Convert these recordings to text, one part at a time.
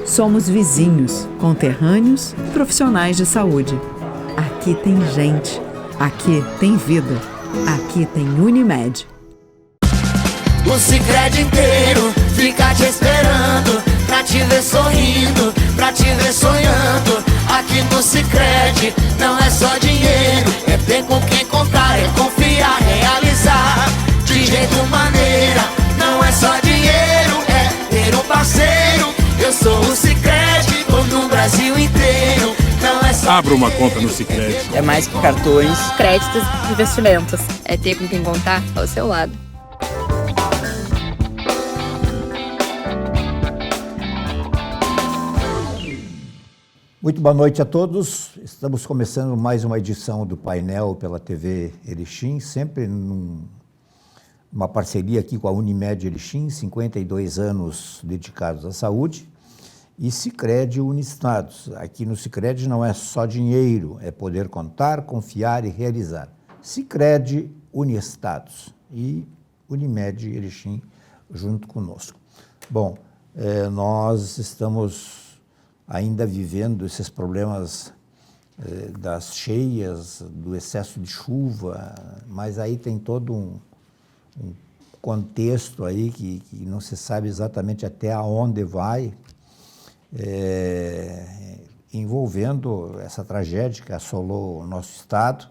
Somos vizinhos, conterrâneos, profissionais de saúde. Aqui tem gente. Aqui tem vida. Aqui tem Unimed. O Sicredi inteiro fica te esperando, pra te ver sorrindo, pra te ver sonhando. Aqui no Sicredi não é só dinheiro, é ter com quem contar, é confiar, realizar de jeito maneira. Não é só dinheiro, é ter um parceiro. Eu sou o Sicredi, tô no Brasil inteiro. Não é só Abra uma conta no Sicredi. É mais que cartões, créditos e investimentos. É ter com quem contar ao seu lado. Muito boa noite a todos. Estamos começando mais uma edição do Painel pela TV Erechim, sempre numa parceria aqui com a Unimed Erechim, 52 anos dedicados à saúde, e Sicredi Uniestados. Aqui no Sicredi não é só dinheiro, é poder contar, confiar e realizar. Sicredi Uniestados e Unimed Erechim junto conosco. Bom, nós estamos ainda vivendo esses problemas das cheias, do excesso de chuva, mas aí tem todo um contexto aí que não se sabe exatamente até aonde vai, envolvendo essa tragédia que assolou o nosso estado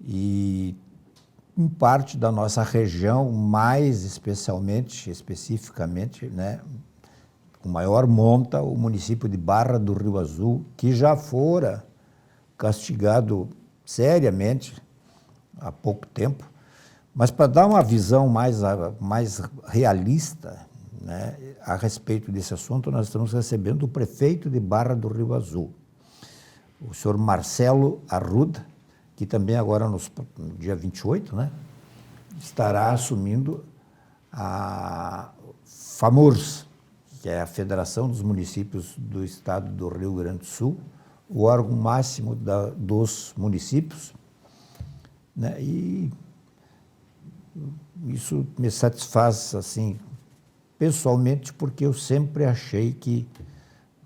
e em parte da nossa região, mais especificamente, né, com maior monta, o município de Barra do Rio Azul, que já fora castigado seriamente há pouco tempo. Mas para dar uma visão mais realista, né, a respeito desse assunto, nós estamos recebendo o prefeito de Barra do Rio Azul, o senhor Marcelo Arruda, que também agora no dia 28, né, estará assumindo a FAMURS, que é a Federação dos Municípios do Estado do Rio Grande do Sul, o órgão máximo dos municípios, né? E isso me satisfaz, assim, pessoalmente, porque eu sempre achei que,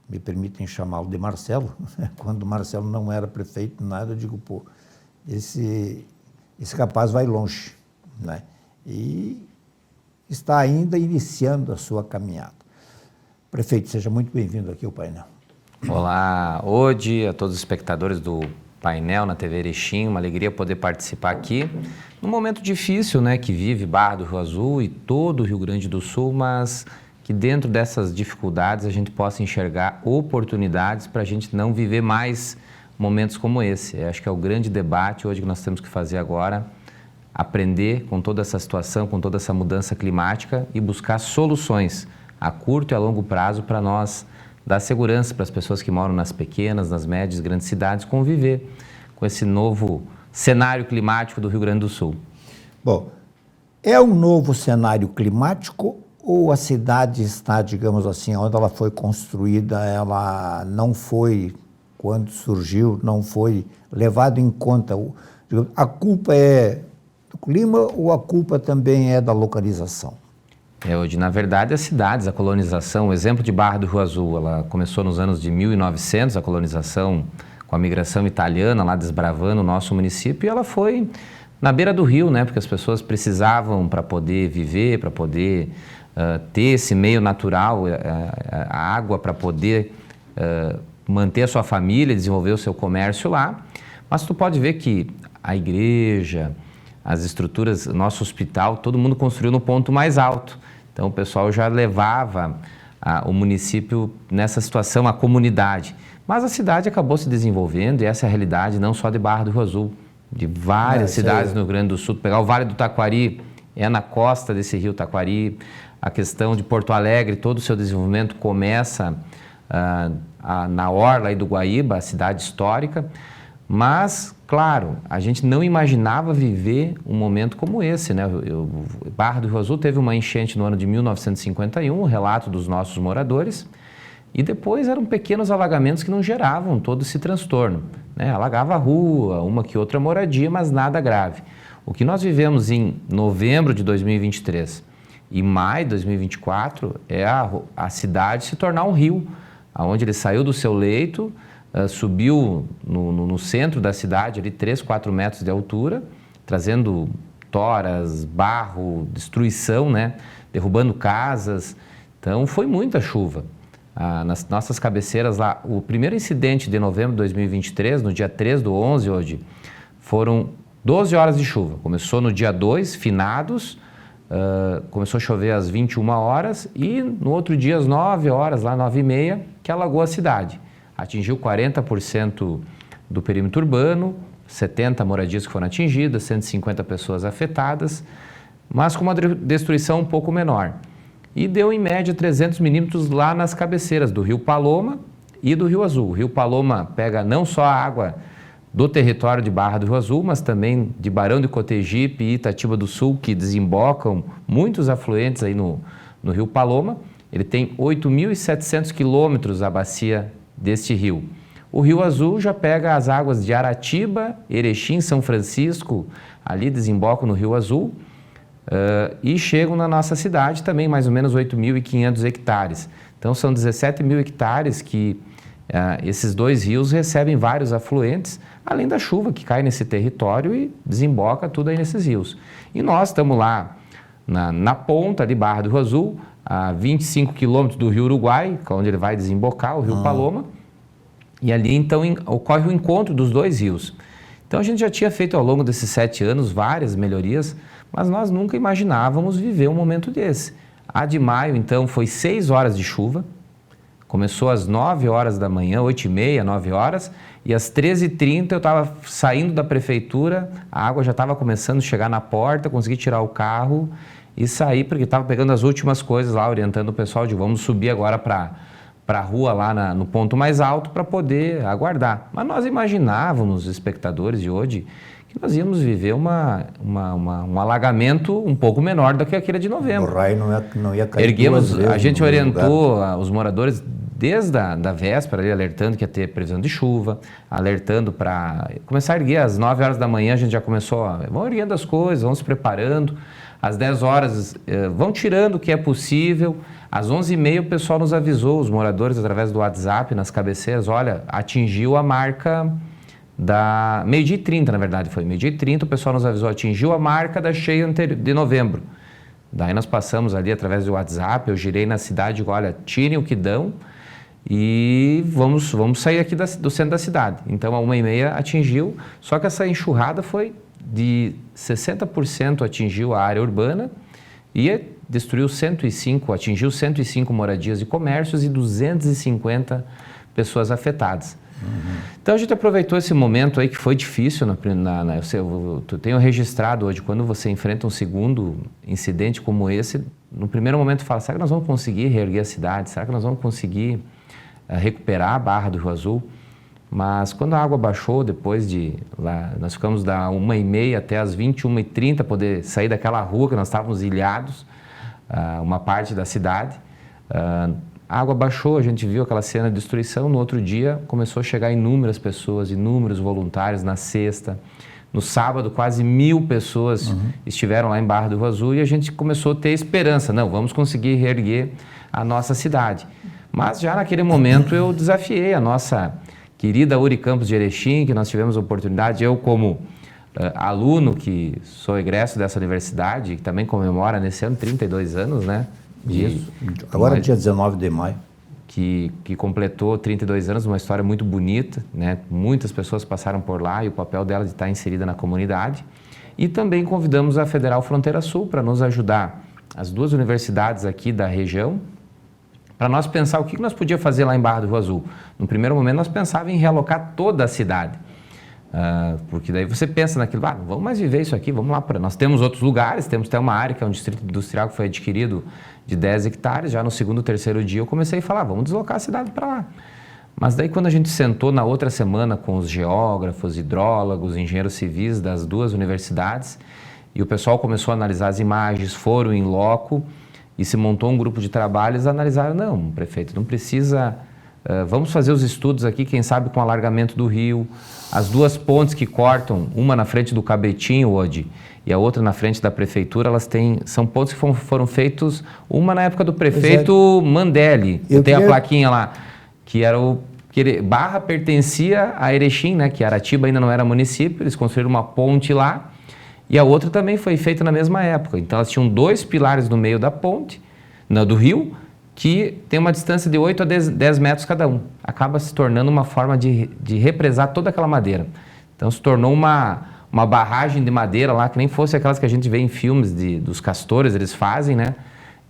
me permitem chamá-lo de Marcelo, quando o Marcelo não era prefeito, nada, eu digo, pô, esse rapaz vai longe, né? E está ainda iniciando a sua caminhada. Prefeito, seja muito bem-vindo aqui ao painel. Olá, Odi, a todos os espectadores do painel na TV Erechim, uma alegria poder participar aqui num momento difícil, né, que vive Barra do Rio Azul e todo o Rio Grande do Sul, mas que dentro dessas dificuldades a gente possa enxergar oportunidades para a gente não viver mais momentos como esse. Eu acho que é o grande debate hoje que nós temos que fazer agora, aprender com toda essa situação, com toda essa mudança climática e buscar soluções a curto e a longo prazo para nós dar segurança para as pessoas que moram nas pequenas, nas médias e grandes cidades, conviver com esse novo cenário climático do Rio Grande do Sul. Bom, é um novo cenário climático ou a cidade está, digamos assim, onde ela foi construída, ela não foi, quando surgiu, não foi levado em conta? A culpa é do clima ou a culpa também é da localização? Hoje, na verdade, as cidades, a colonização, o exemplo de Barra do Rio Azul, ela começou nos anos de 1900, a colonização com a migração italiana lá desbravando o nosso município, e ela foi na beira do rio, né, porque as pessoas precisavam para poder viver, para poder ter esse meio natural, a água para poder manter a sua família, desenvolver o seu comércio lá. Mas tu pode ver que a igreja, as estruturas, nosso hospital, todo mundo construiu no ponto mais alto. Então, o pessoal já levava o município nessa situação, a comunidade. Mas a cidade acabou se desenvolvendo e essa é a realidade não só de Barra do Rio Azul, de várias cidades no Rio Grande do Sul. Pegar o Vale do Taquari, é na costa desse rio Taquari. A questão de Porto Alegre, todo o seu desenvolvimento começa na orla aí do Guaíba, a cidade histórica. Mas, claro, a gente não imaginava viver um momento como esse, né? Barra do Rio Azul teve uma enchente no ano de 1951, o relato dos nossos moradores, e depois eram pequenos alagamentos que não geravam todo esse transtorno, né? Alagava a rua, uma que outra moradia, mas nada grave. O que nós vivemos em novembro de 2023 e maio de 2024 é a cidade se tornar um rio. onde ele saiu do seu leito, subiu no centro da cidade, ali 3, 4 metros de altura, trazendo toras, barro, destruição, né? Derrubando casas. Então, foi muita chuva. Nas nossas cabeceiras lá, o primeiro incidente de novembro de 2023, no dia 3/11, hoje, foram 12 horas de chuva. Começou no dia 2, finados, começou a chover às 21 horas e no outro dia, às 9 horas, lá 9h30, que alagou a cidade. Atingiu 40% do perímetro urbano, 70 moradias que foram atingidas, 150 pessoas afetadas, mas com uma destruição um pouco menor. E deu em média 300 milímetros lá nas cabeceiras do Rio Paloma e do Rio Azul. O Rio Paloma pega não só a água do território de Barra do Rio Azul, mas também de Barão de Cotegipe e Itatiba do Sul, que desembocam muitos afluentes aí no Rio Paloma. Ele tem 8.700 quilômetros a bacia deste rio. O Rio Azul já pega as águas de Aratiba, Erechim, São Francisco, ali desembocam no Rio Azul, e chegam na nossa cidade também mais ou menos 8.500 hectares. Então são 17.000 hectares que esses dois rios recebem vários afluentes, além da chuva que cai nesse território e desemboca tudo aí nesses rios. E nós estamos lá na ponta de Barra do Rio Azul, a 25 quilômetros do Rio Uruguai, onde ele vai desembocar, o Rio Paloma, e ali então ocorre o encontro dos dois rios. Então a gente já tinha feito ao longo desses 7 anos várias melhorias, mas nós nunca imaginávamos viver um momento desse. A de maio, então, foi 6 horas de chuva, começou às 9 horas da manhã, 8h30, 9 horas, e às 13h30 eu estava saindo da prefeitura, a água já estava começando a chegar na porta, consegui tirar o carro e sair, porque estava pegando as últimas coisas lá, orientando o pessoal de vamos subir agora para a rua lá no ponto mais alto para poder aguardar. Mas nós imaginávamos, os espectadores de hoje, que nós íamos viver um alagamento um pouco menor do que aquele de novembro. O raio não ia cair. A gente orientou os moradores desde a véspera, ali, alertando que ia ter previsão de chuva, alertando para começar a erguer às 9 horas da manhã, a gente já começou, vão erguendo as coisas, vão se preparando, às 10 horas vão tirando o que é possível, às 11h30 o pessoal nos avisou, os moradores através do WhatsApp, nas cabeceiras, olha, atingiu a marca da 12h30, na verdade foi 12h30, o pessoal nos avisou, atingiu a marca da cheia de novembro. Daí nós passamos ali através do WhatsApp, eu girei na cidade e digo, olha, tirem o que dão e vamos sair aqui do centro da cidade. Então, a 1h30 atingiu, só que essa enxurrada foi de 60% atingiu a área urbana e atingiu 105 moradias e comércios e 250 pessoas afetadas. Então a gente aproveitou esse momento aí que foi difícil, eu tenho registrado hoje, quando você enfrenta um segundo incidente como esse, no primeiro momento fala, será que nós vamos conseguir reerguer a cidade? Será que nós vamos conseguir recuperar a Barra do Rio Azul? Mas quando a água baixou, depois nós ficamos da 1h30 até as 21h30, poder sair daquela rua que nós estávamos ilhados, uma parte da cidade, a água baixou, a gente viu aquela cena de destruição, no outro dia começou a chegar inúmeras pessoas, inúmeros voluntários, na sexta, no sábado quase 1.000 pessoas estiveram lá em Barra do Rio Azul e a gente começou a ter esperança, não, vamos conseguir reerguer a nossa cidade. Mas já naquele momento eu desafiei a nossa querida Unicampus de Erechim, que nós tivemos a oportunidade, eu como aluno que sou egresso dessa universidade, que também comemora nesse ano 32 anos, né? Isso. Agora dia 19 de maio. Que completou 32 anos, uma história muito bonita, né? Muitas pessoas passaram por lá e o papel dela de estar inserida na comunidade. E também convidamos a Federal Fronteira Sul para nos ajudar, as duas universidades aqui da região, para nós pensar o que nós podíamos fazer lá em Barra do Rio Azul. No primeiro momento nós pensávamos em realocar toda a cidade. Porque daí você pensa naquilo, não vamos mais viver isso aqui, vamos lá. Nós temos outros lugares, temos até uma área que é um distrito industrial que foi adquirido de 10 hectares, já no segundo, terceiro dia eu comecei a falar, vamos deslocar a cidade para lá. Mas daí quando a gente sentou na outra semana com os geógrafos, hidrólogos, engenheiros civis das duas universidades, e o pessoal começou a analisar as imagens, foram em loco, e se montou um grupo de trabalho, eles analisaram, não, prefeito, não precisa... vamos fazer os estudos aqui, quem sabe com o alargamento do rio, as duas pontes que cortam, uma na frente do Cabetinho hoje e a outra na frente da prefeitura, são pontes que foram feitos, uma na época do prefeito Mandelli, tem a plaquinha lá, Barra pertencia a Erechim, né, que Aratiba ainda não era município, eles construíram uma ponte lá, e a outra também foi feita na mesma época. Então elas tinham 2 pilares no meio da ponte, do rio, que tem uma distância de 8 a 10 metros cada um. Acaba se tornando uma forma de represar toda aquela madeira. Então se tornou uma barragem de madeira lá, que nem fosse aquelas que a gente vê em filmes dos castores, eles fazem, né?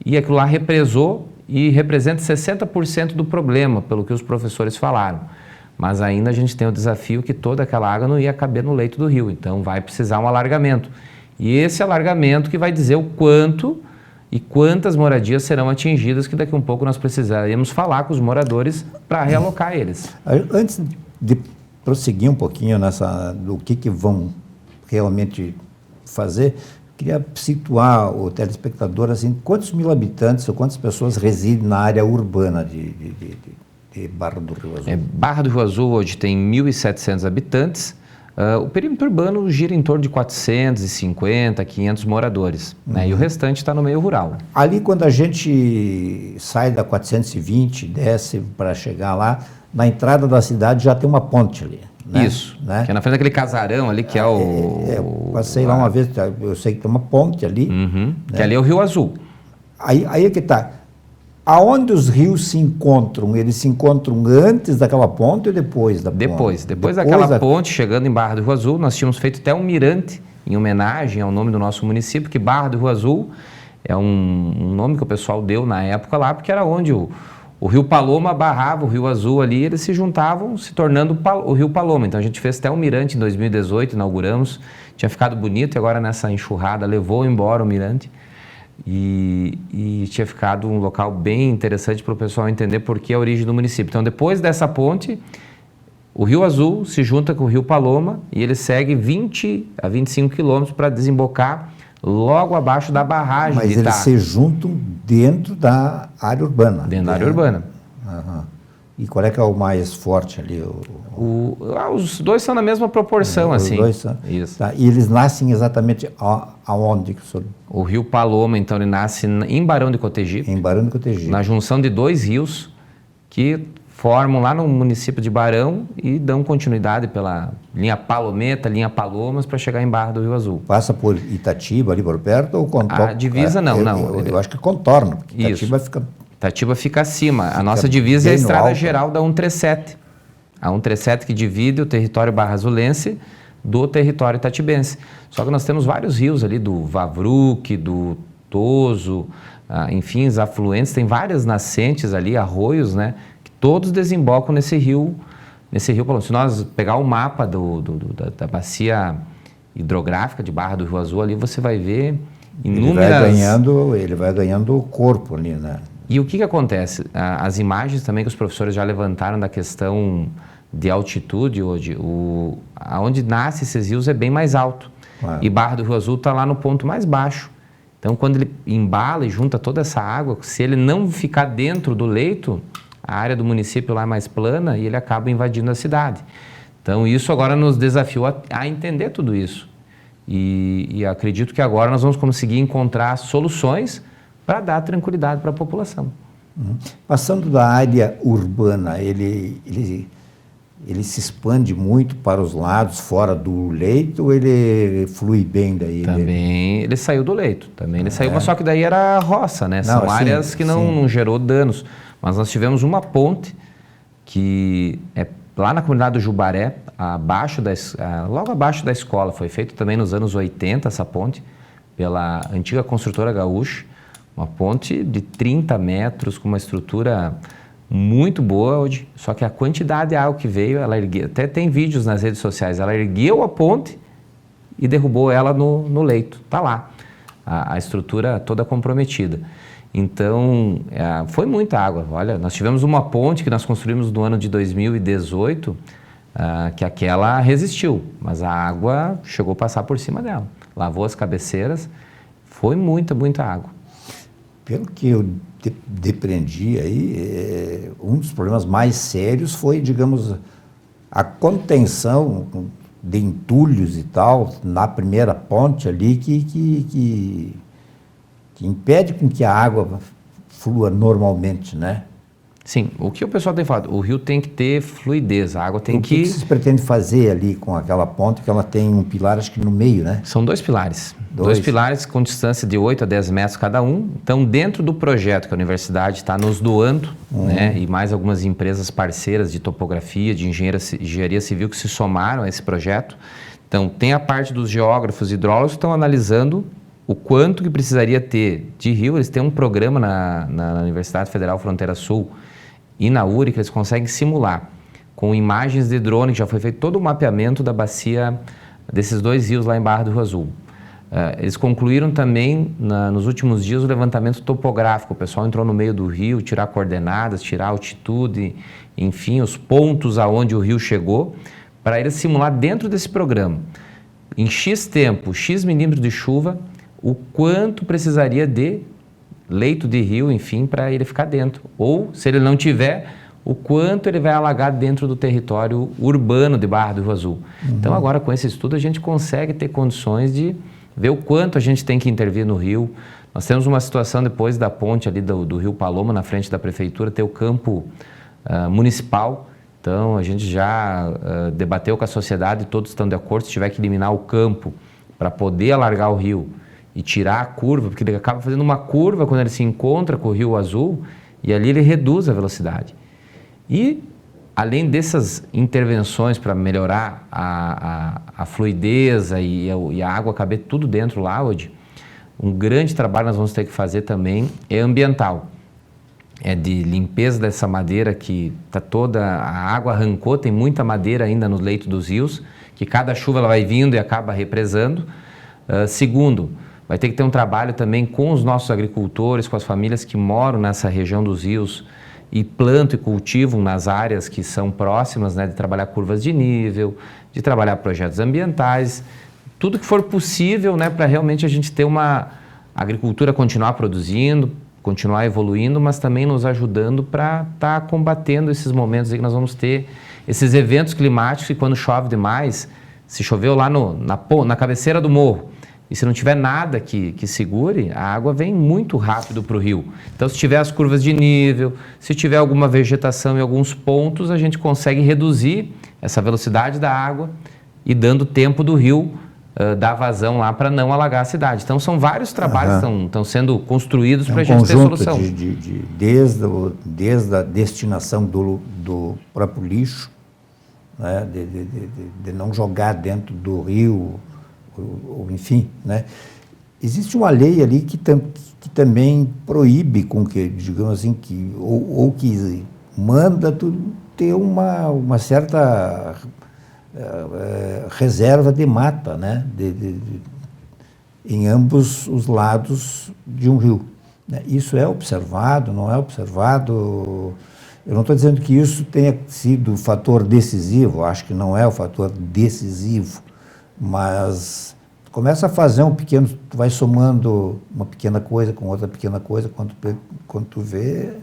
E aquilo lá represou e representa 60% do problema, pelo que os professores falaram. Mas ainda a gente tem o desafio que toda aquela água não ia caber no leito do rio, então vai precisar um alargamento. E esse alargamento que vai dizer o quanto e quantas moradias serão atingidas, que daqui a um pouco nós precisaríamos falar com os moradores para realocar eles. Antes de prosseguir um pouquinho do que vão realmente fazer, queria situar o telespectador assim, quantos mil habitantes ou quantas pessoas residem na área urbana de Barra do Rio Azul? Barra do Rio Azul hoje tem 1.700 habitantes. O perímetro urbano gira em torno de 450, 500 moradores, né? E o restante está no meio rural. Ali, quando a gente sai da 420, desce para chegar lá, na entrada da cidade já tem uma ponte ali. Né? Isso, né? Que é na frente daquele casarão ali, que eu passei lá uma vez, eu sei que tem uma ponte ali. Né? Que ali é o Rio Azul. Aí é que está. Aonde os rios se encontram? Eles se encontram antes daquela ponte ou depois da ponte? Depois daquela ponte, chegando em Barra do Rio Azul, nós tínhamos feito até um mirante em homenagem ao nome do nosso município, que Barra do Rio Azul é um nome que o pessoal deu na época lá, porque era onde o Rio Paloma barrava o Rio Azul ali, eles se juntavam, se tornando o Rio Paloma. Então a gente fez até um mirante em 2018, inauguramos, tinha ficado bonito e agora nessa enxurrada levou embora o mirante. E tinha ficado um local bem interessante para o pessoal entender por que a origem do município. Então, depois dessa ponte, o Rio Azul se junta com o Rio Paloma e ele segue 20 a 25 quilômetros para desembocar logo abaixo da barragem. Mas eles se juntam dentro da área urbana. Dentro da área urbana. Uhum. E qual é que é o mais forte ali? Os dois são na mesma proporção, assim. Os dois são. Isso. Tá. E eles nascem exatamente aonde? O Rio Paloma, então, ele nasce em Barão de Cotegipe. Em Barão de Cotegipe. Na junção de 2 rios que formam lá no município de Barão e dão continuidade pela linha Palometa, linha Palomas, para chegar em Barra do Rio Azul. Passa por Itatiba, ali por perto, ou contorna? A divisa não. Eu acho que contorna, porque Itatiba fica... Itatiba fica acima. A nossa divisa é a Estrada Geral da 137. A 137 que divide o território barrazulense do território itatibense. Só que nós temos vários rios ali, do Vavruc, do Toso, enfim, os afluentes, tem várias nascentes ali, arroios, né? Que todos desembocam nesse rio Paloma. Se nós pegar o mapa da bacia hidrográfica de Barra do Rio Azul ali, você vai ver inúmeras... Ele vai ganhando corpo ali, né? E o que acontece? As imagens também que os professores já levantaram da questão de altitude hoje, aonde nasce esses rios é bem mais alto. E Barra do Rio Azul está lá no ponto mais baixo. Então, quando ele embala e junta toda essa água, se ele não ficar dentro do leito, a área do município lá é mais plana e ele acaba invadindo a cidade. Então, isso agora nos desafiou a entender tudo isso. E acredito que agora nós vamos conseguir encontrar soluções para dar tranquilidade para a população. Passando da área urbana, ele se expande muito para os lados, fora do leito, ou ele flui bem daí? Também ele saiu do leito, ele saiu, mas só que daí era roça, né? São áreas que não gerou danos. Mas nós tivemos uma ponte que é lá na comunidade do Jubaré, logo abaixo da escola, foi feito também nos anos 80 essa ponte, pela antiga construtora gaúcha. Uma ponte de 30 metros, com uma estrutura muito boa hoje, só que a quantidade de água que veio, ela ergueu, até tem vídeos nas redes sociais, ela ergueu a ponte e derrubou ela no leito, está lá, a estrutura toda comprometida. Então, foi muita água. Olha, nós tivemos uma ponte que nós construímos no ano de 2018, que aquela resistiu, mas a água chegou a passar por cima dela, lavou as cabeceiras, foi muita água. Pelo que eu depreendi aí, um dos problemas mais sérios foi, digamos, a contenção de entulhos e tal, na primeira ponte ali, que impede com que a água flua normalmente, né? Sim, o que o pessoal tem falado? O rio tem que ter fluidez, a água tem O que vocês pretendem fazer ali com aquela ponte, que ela tem um pilar, acho que no meio, né? São 2 pilares. 2 pilares com distância de 8 a 10 metros cada um. Então, dentro do projeto que a universidade está nos doando, né, e mais algumas empresas parceiras de topografia, de engenharia civil que se somaram a esse projeto. Então, tem a parte dos geógrafos e hidrólogos que estão analisando o quanto que precisaria ter de rio. Eles têm um programa na Universidade Federal Fronteira Sul e na URI que eles conseguem simular com imagens de drone, que já foi feito todo o mapeamento da bacia desses 2 rios lá em Barra do Rio Azul. Eles concluíram também, nos últimos dias, o levantamento topográfico. O pessoal entrou no meio do rio, tirar coordenadas, tirar altitude, enfim, os pontos aonde o rio chegou, para eles simular dentro desse programa, em X tempo, X milímetros de chuva, o quanto precisaria de leito de rio, enfim, para ele ficar dentro. Ou, se ele não tiver, o quanto ele vai alagar dentro do território urbano de Barra do Rio Azul. Então, agora, com esse estudo, a gente consegue ter condições de ver o quanto a gente tem que intervir no rio. Nós temos uma situação depois da ponte ali do Rio Paloma, na frente da prefeitura, ter o campo municipal. Então, a gente já debateu com a sociedade, todos estão de acordo, se tiver que eliminar o campo para poder alargar o rio e tirar a curva, porque ele acaba fazendo uma curva quando ele se encontra com o Rio Azul e ali ele reduz a velocidade. E, além dessas intervenções para melhorar a fluidez e a água caber tudo dentro lá, hoje, um grande trabalho nós vamos ter que fazer também é ambiental. É de limpeza dessa madeira que está toda, a água arrancou, tem muita madeira ainda no leito dos rios, que cada chuva ela vai vindo e acaba represando. Segundo, vai ter que ter um trabalho também com os nossos agricultores, com as famílias que moram nessa região dos rios e plantam e cultivam nas áreas que são próximas, né, de trabalhar curvas de nível, de trabalhar projetos ambientais, tudo que for possível, né, para realmente a gente ter uma agricultura continuar produzindo, continuar evoluindo, mas também nos ajudando para estar combatendo esses momentos aí que nós vamos ter, esses eventos climáticos que quando chove demais, se choveu lá na cabeceira do morro, e se não tiver nada que segure, a água vem muito rápido para o rio. Então, se tiver as curvas de nível, se tiver alguma vegetação em alguns pontos, a gente consegue reduzir essa velocidade da água e dando tempo do rio dar vazão lá para não alagar a cidade. Então, são vários trabalhos que estão sendo construídos para a gente ter solução. Desde a destinação do próprio lixo, né, de não jogar dentro do rio, ou enfim, né? Existe uma lei ali que também proíbe com que, digamos assim, ou que manda tu ter uma certa reserva de mata, né? Em ambos os lados de um rio, né? Isso é observado, não é observado? Eu não estou dizendo que isso tenha sido o fator decisivo, acho que não é o fator decisivo, mas começa a fazer tu vai somando uma pequena coisa com outra pequena coisa, quando tu vê,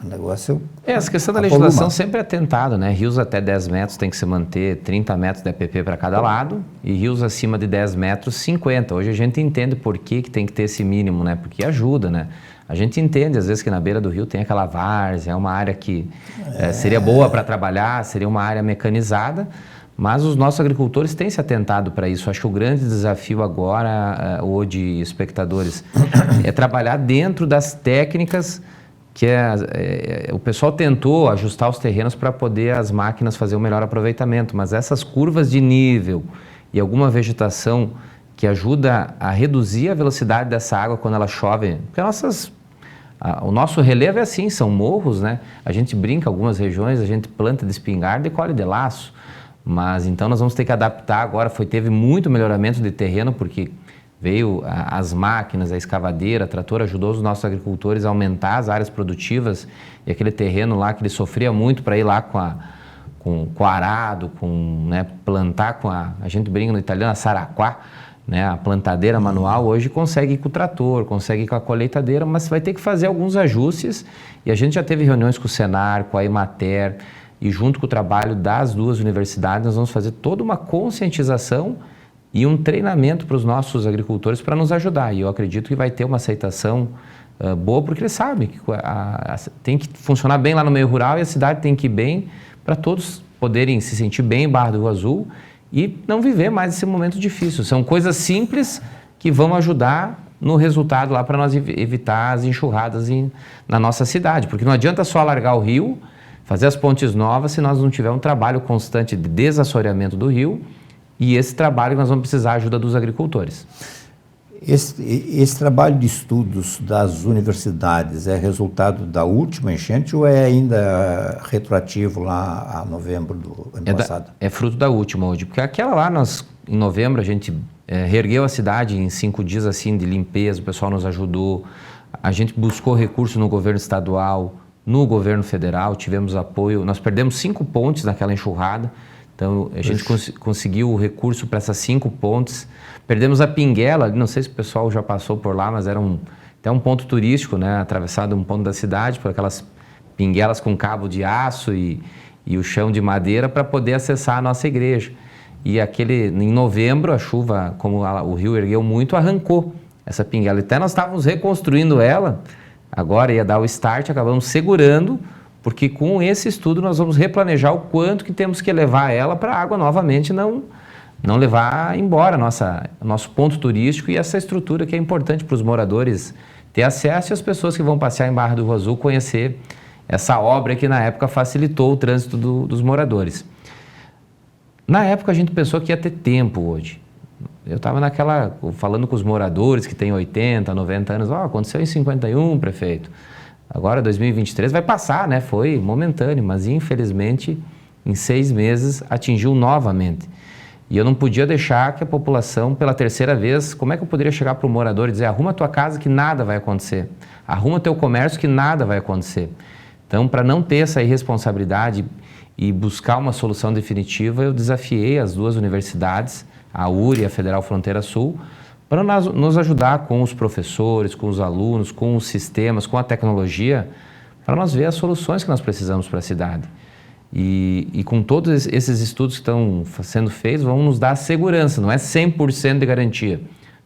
o negócio... Essa questão da legislação sempre é tentada, né? Rios até 10 metros tem que se manter 30 metros de EPP para cada lado, e rios acima de 10 metros, 50. Hoje a gente entende por que tem que ter esse mínimo, né? Porque ajuda, né? A gente entende, às vezes, que na beira do rio tem aquela várzea, é uma área que seria boa para trabalhar, seria uma área mecanizada, mas os nossos agricultores têm se atentado para isso. Acho que o grande desafio agora, hoje, espectadores, é trabalhar dentro das técnicas que o pessoal tentou ajustar os terrenos para poder as máquinas fazer um melhor aproveitamento, mas essas curvas de nível e alguma vegetação que ajuda a reduzir a velocidade dessa água quando ela chove, porque o nosso relevo é assim, são morros, né? A gente brinca, algumas regiões, a gente planta de espingarda e colhe de laço. Mas então nós vamos ter que adaptar agora, teve muito melhoramento de terreno, porque veio as máquinas, a escavadeira, a trator ajudou os nossos agricultores a aumentar as áreas produtivas, e aquele terreno lá que ele sofria muito para ir lá com o arado, né, plantar a gente brinca no italiano, a saraquá, né, a plantadeira manual, hoje consegue ir com o trator, consegue ir com a colheitadeira, mas vai ter que fazer alguns ajustes, e a gente já teve reuniões com o Senar, com a Emater, e junto com o trabalho das duas universidades, nós vamos fazer toda uma conscientização e um treinamento para os nossos agricultores para nos ajudar. E eu acredito que vai ter uma aceitação boa, porque eles sabem que tem que funcionar bem lá no meio rural e a cidade tem que ir bem para todos poderem se sentir bem em Barra do Rio Azul e não viver mais esse momento difícil. São coisas simples que vão ajudar no resultado lá para nós evitar as enxurradas na nossa cidade, porque não adianta só alargar o rio, fazer as pontes novas se nós não tivermos um trabalho constante de desassoreamento do rio, e esse trabalho nós vamos precisar da ajuda dos agricultores. Esse trabalho de estudos das universidades é resultado da última enchente ou é ainda retroativo lá a novembro do ano passado? É fruto da última hoje, porque aquela lá, em novembro, a gente reergueu a cidade em 5 dias assim de limpeza, o pessoal nos ajudou, a gente buscou recurso no governo estadual, no governo federal, tivemos apoio, nós perdemos 5 pontes naquela enxurrada, então a gente conseguiu o recurso para essas 5 pontes. Perdemos a Pinguela, não sei se o pessoal já passou por lá, mas era até um ponto turístico, né? Atravessado um ponto da cidade por aquelas pinguelas com cabo de aço e o chão de madeira para poder acessar a nossa igreja. E em novembro, a chuva, como o rio ergueu muito, arrancou essa pinguela. Até nós estávamos reconstruindo ela, agora ia dar o start, acabamos segurando, porque com esse estudo nós vamos replanejar o quanto que temos que levar ela para a água novamente, não levar embora nosso ponto turístico e essa estrutura que é importante para os moradores ter acesso e as pessoas que vão passear em Barra do Rio Azul conhecer essa obra que na época facilitou o trânsito dos moradores. Na época a gente pensou que ia ter tempo hoje. Eu estava falando com os moradores que têm 80, 90 anos, aconteceu em 51, prefeito. Agora 2023 vai passar, né? Foi momentâneo, mas infelizmente em 6 meses atingiu novamente. E eu não podia deixar que a população, pela 3ª vez, como é que eu poderia chegar para o morador e dizer, arruma tua casa que nada vai acontecer, arruma teu comércio que nada vai acontecer. Então, para não ter essa irresponsabilidade e buscar uma solução definitiva, eu desafiei as 2 universidades, a URI e a Federal Fronteira Sul, para nos ajudar com os professores, com os alunos, com os sistemas, com a tecnologia, para nós ver as soluções que nós precisamos para a cidade. E com todos esses estudos que estão sendo feitos, vão nos dar segurança, não é 100% de garantia,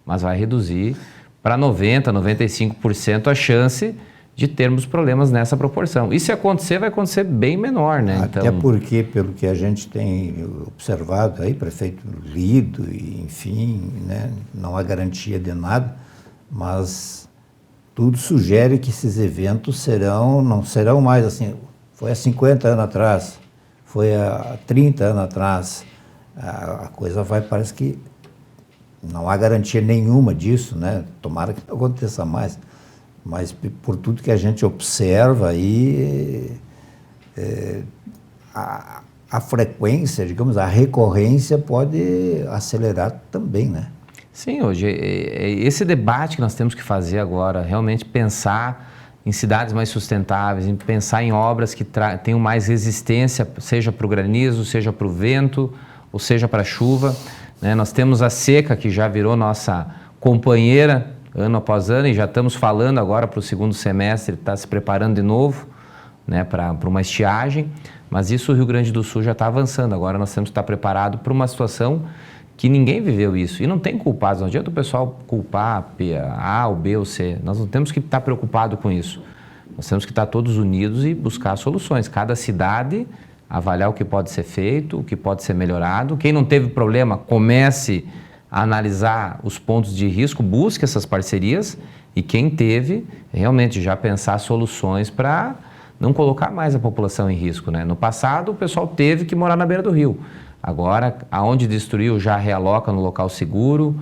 mas vai reduzir para 90%, 95% a chance de termos problemas nessa proporção. E se acontecer, vai acontecer bem menor, né? Até porque, pelo que a gente tem observado aí, prefeito lido, e, enfim, né, não há garantia de nada, mas tudo sugere que esses eventos não serão mais assim. Foi há 50 anos atrás, foi há 30 anos atrás, a coisa parece que não há garantia nenhuma disso, né? Tomara que não aconteça mais, mas por tudo que a gente observa aí, a frequência, digamos, a recorrência pode acelerar também, né? Sim, hoje, esse debate que nós temos que fazer agora, realmente pensar em cidades mais sustentáveis, em pensar em obras que tenham mais resistência, seja para o granizo, seja para o vento, ou seja para a chuva, né? Nós temos a seca, que já virou nossa companheira ano após ano, e já estamos falando agora para o 2º semestre, está se preparando de novo, né, para uma estiagem, mas isso o Rio Grande do Sul já está avançando. Agora nós temos que estar preparado para uma situação que ninguém viveu isso, e não tem culpados, não adianta o pessoal culpar A, ou B ou C, nós não temos que estar preocupados com isso, nós temos que estar todos unidos e buscar soluções, cada cidade avaliar o que pode ser feito, o que pode ser melhorado, quem não teve problema comece a analisar os pontos de risco, busque essas parcerias, e quem teve, realmente já pensar soluções para não colocar mais a população em risco, né? No passado o pessoal teve que morar na beira do rio. Agora, aonde destruiu, já realoca no local seguro,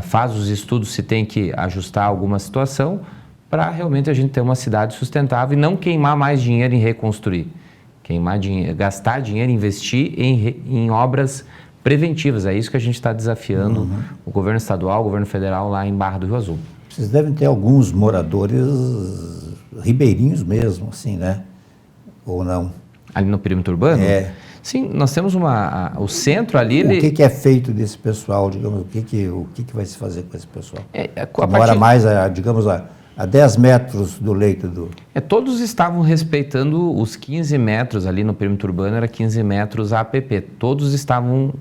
faz os estudos se tem que ajustar alguma situação, para realmente a gente ter uma cidade sustentável e não queimar mais dinheiro em reconstruir. Gastar dinheiro, investir em obras preventivas. É isso que a gente está desafiando o governo estadual, o governo federal lá em Barra do Rio Azul. Vocês devem ter alguns moradores ribeirinhos mesmo, assim, né? Ou não? Ali no perímetro urbano? É. Sim, nós temos o centro ali... O que é feito desse pessoal, digamos, o que vai se fazer com esse pessoal? Mora mais, digamos, a 10 metros do leito do... Todos estavam respeitando os 15 metros ali no perímetro urbano, era 15 metros a APP. Todos estavam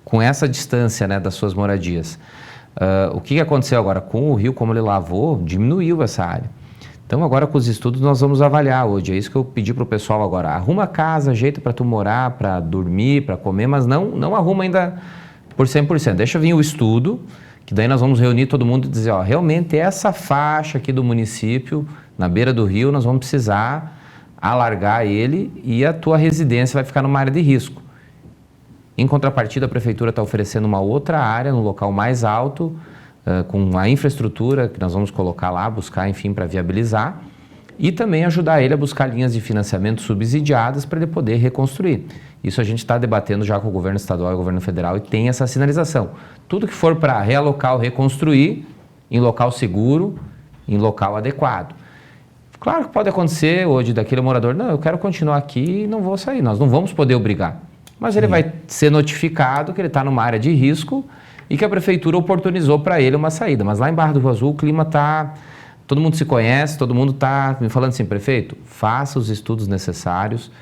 com essa distância, né, das suas moradias. O que aconteceu agora? Com o rio, como ele lavou, diminuiu essa área. Então agora com os estudos nós vamos avaliar hoje, é isso que eu pedi para o pessoal agora, arruma a casa, jeito para tu morar, para dormir, para comer, mas não arruma ainda por 100%, deixa vir o estudo, que daí nós vamos reunir todo mundo e dizer, ó, realmente essa faixa aqui do município, na beira do rio, nós vamos precisar alargar ele e a tua residência vai ficar numa área de risco. Em contrapartida, a prefeitura está oferecendo uma outra área, no local mais alto, com a infraestrutura que nós vamos colocar lá, buscar, enfim, para viabilizar, e também ajudar ele a buscar linhas de financiamento subsidiadas para ele poder reconstruir. Isso a gente está debatendo já com o governo estadual e o governo federal e tem essa sinalização. Tudo que for para realocar ou reconstruir, em local seguro, em local adequado. Claro que pode acontecer hoje daquele morador, não, eu quero continuar aqui e não vou sair, nós não vamos poder obrigar. Mas ele vai ser notificado que ele está numa área de risco e que a prefeitura oportunizou para ele uma saída. Mas lá em Barra do Rio Azul o clima está... Todo mundo se conhece, todo mundo está me falando assim, prefeito, faça os estudos necessários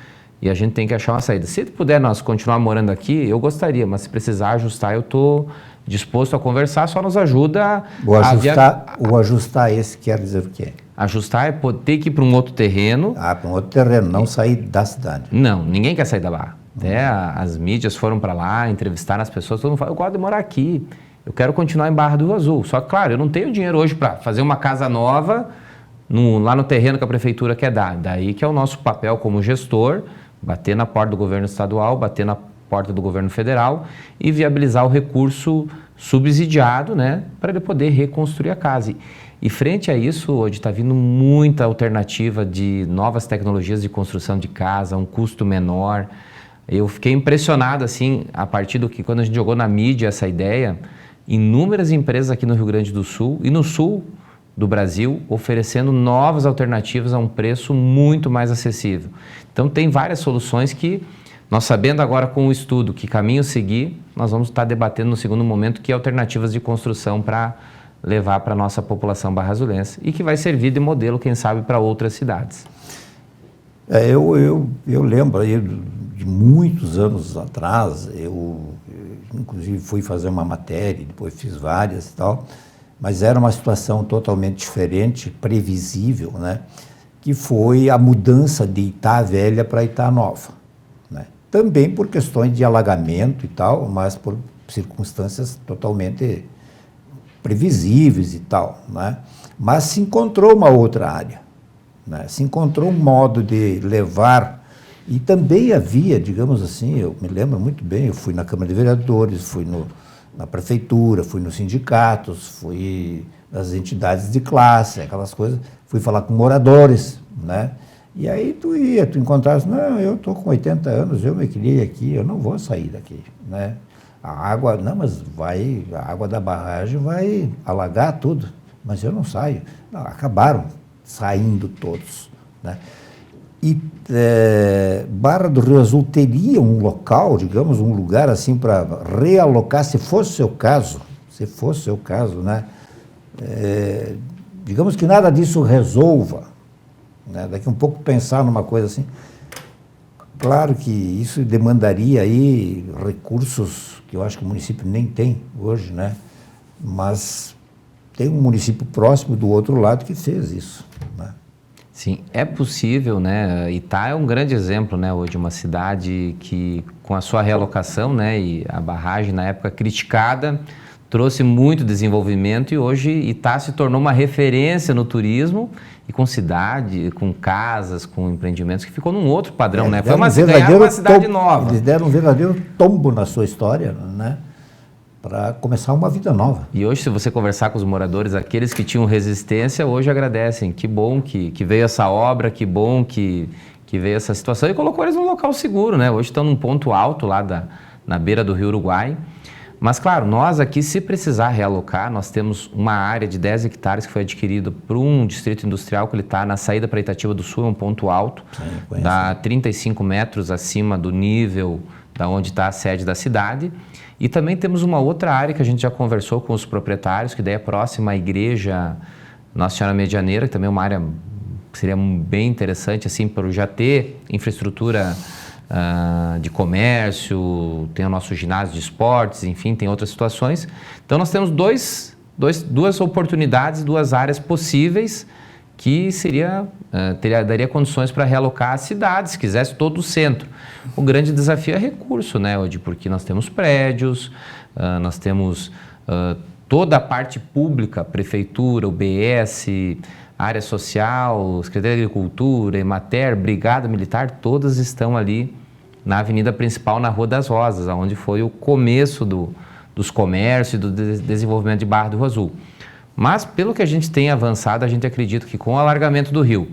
e a gente tem que achar uma saída. Se puder nós continuar morando aqui, eu gostaria, mas se precisar ajustar, eu estou disposto a conversar, só nos ajuda O ajustar esse quer dizer o quê? Ajustar é ter que ir para um outro terreno. Para um outro terreno, não sair da cidade. Não, ninguém quer sair da Barra. Até as mídias foram para lá, entrevistaram as pessoas, todo mundo fala, eu gosto de morar aqui, eu quero continuar em Barra do Rio Azul. Só que, claro, eu não tenho dinheiro hoje para fazer uma casa nova lá no terreno que a prefeitura quer dar. Daí que é o nosso papel como gestor, bater na porta do governo estadual, bater na porta do governo federal e viabilizar o recurso subsidiado, né, para ele poder reconstruir a casa. E frente a isso, hoje está vindo muita alternativa de novas tecnologias de construção de casa, um custo menor. Eu fiquei impressionado, assim, a partir do que, quando a gente jogou na mídia essa ideia, inúmeras empresas aqui no Rio Grande do Sul e no sul do Brasil oferecendo novas alternativas a um preço muito mais acessível. Então, tem várias soluções que, nós sabendo agora com o estudo que caminho seguir, nós vamos estar debatendo no segundo momento que alternativas de construção para levar para a nossa população barrazulense e que vai servir de modelo, quem sabe, para outras cidades. Eu lembro aí de muitos anos atrás, eu inclusive fui fazer uma matéria, depois fiz várias e tal, mas era uma situação totalmente diferente, previsível, né? Que foi a mudança de Itá Velha para Itá Nova, né? Também por questões de alagamento e tal, mas por circunstâncias totalmente previsíveis e tal, né? Mas se encontrou uma outra área, né? Se encontrou um modo de levar, e também havia, digamos assim, eu me lembro muito bem, eu fui na Câmara de Vereadores, fui na Prefeitura, fui nos sindicatos, fui nas entidades de classe, aquelas coisas, fui falar com moradores, né? E aí tu encontrava, não, eu estou com 80 anos, eu me criei aqui, eu não vou sair daqui, né? A água, não, mas a água da barragem vai alagar tudo, mas eu não saio. Não, acabaram saindo todos, né? E Barra do Rio Azul teria um local, digamos, um lugar assim para realocar, se fosse o seu caso, né? Digamos que nada disso resolva, né? Daqui um pouco pensar numa coisa assim. Claro que isso demandaria aí recursos que eu acho que o município nem tem hoje, né? Mas tem um município próximo do outro lado que fez isso, né? Sim, é possível, né? Itá é um grande exemplo, né, hoje, uma cidade que, com a sua realocação, né, e a barragem, na época criticada, trouxe muito desenvolvimento e hoje Itá se tornou uma referência no turismo e com cidade, com casas, com empreendimentos que ficou num outro padrão, né? Foi uma cidade nova. Eles deram um verdadeiro tombo na sua história, né? Para começar uma vida nova. E hoje, se você conversar com os moradores, aqueles que tinham resistência, hoje agradecem. Que bom que veio essa obra, que bom que veio essa situação e colocou eles num local seguro, né? Hoje estão num ponto alto lá na beira do Rio Uruguai. Mas, claro, nós aqui, se precisar realocar, nós temos uma área de 10 hectares que foi adquirida por um distrito industrial que ele está na saída para Itatiba do Sul, é um ponto alto, dá 35 metros acima do nível da onde está a sede da cidade. E também temos uma outra área que a gente já conversou com os proprietários, que daí é próxima à igreja Nossa Senhora Medianeira, que também é uma área que seria bem interessante, assim, por já ter infraestrutura de comércio, tem o nosso ginásio de esportes, enfim, tem outras situações. Então nós temos duas oportunidades, duas áreas possíveis que daria condições para realocar as cidades, se quisesse todo o centro. O grande desafio é recurso, né, Odi? Porque nós temos prédios, nós temos toda a parte pública, prefeitura, UBS, área social, Secretaria de Agricultura, Emater, Brigada Militar, todas estão ali na avenida principal, na Rua das Rosas, onde foi o começo dos comércios e do desenvolvimento de Barra do Rio Azul. Mas, pelo que a gente tem avançado, a gente acredita que com o alargamento do rio,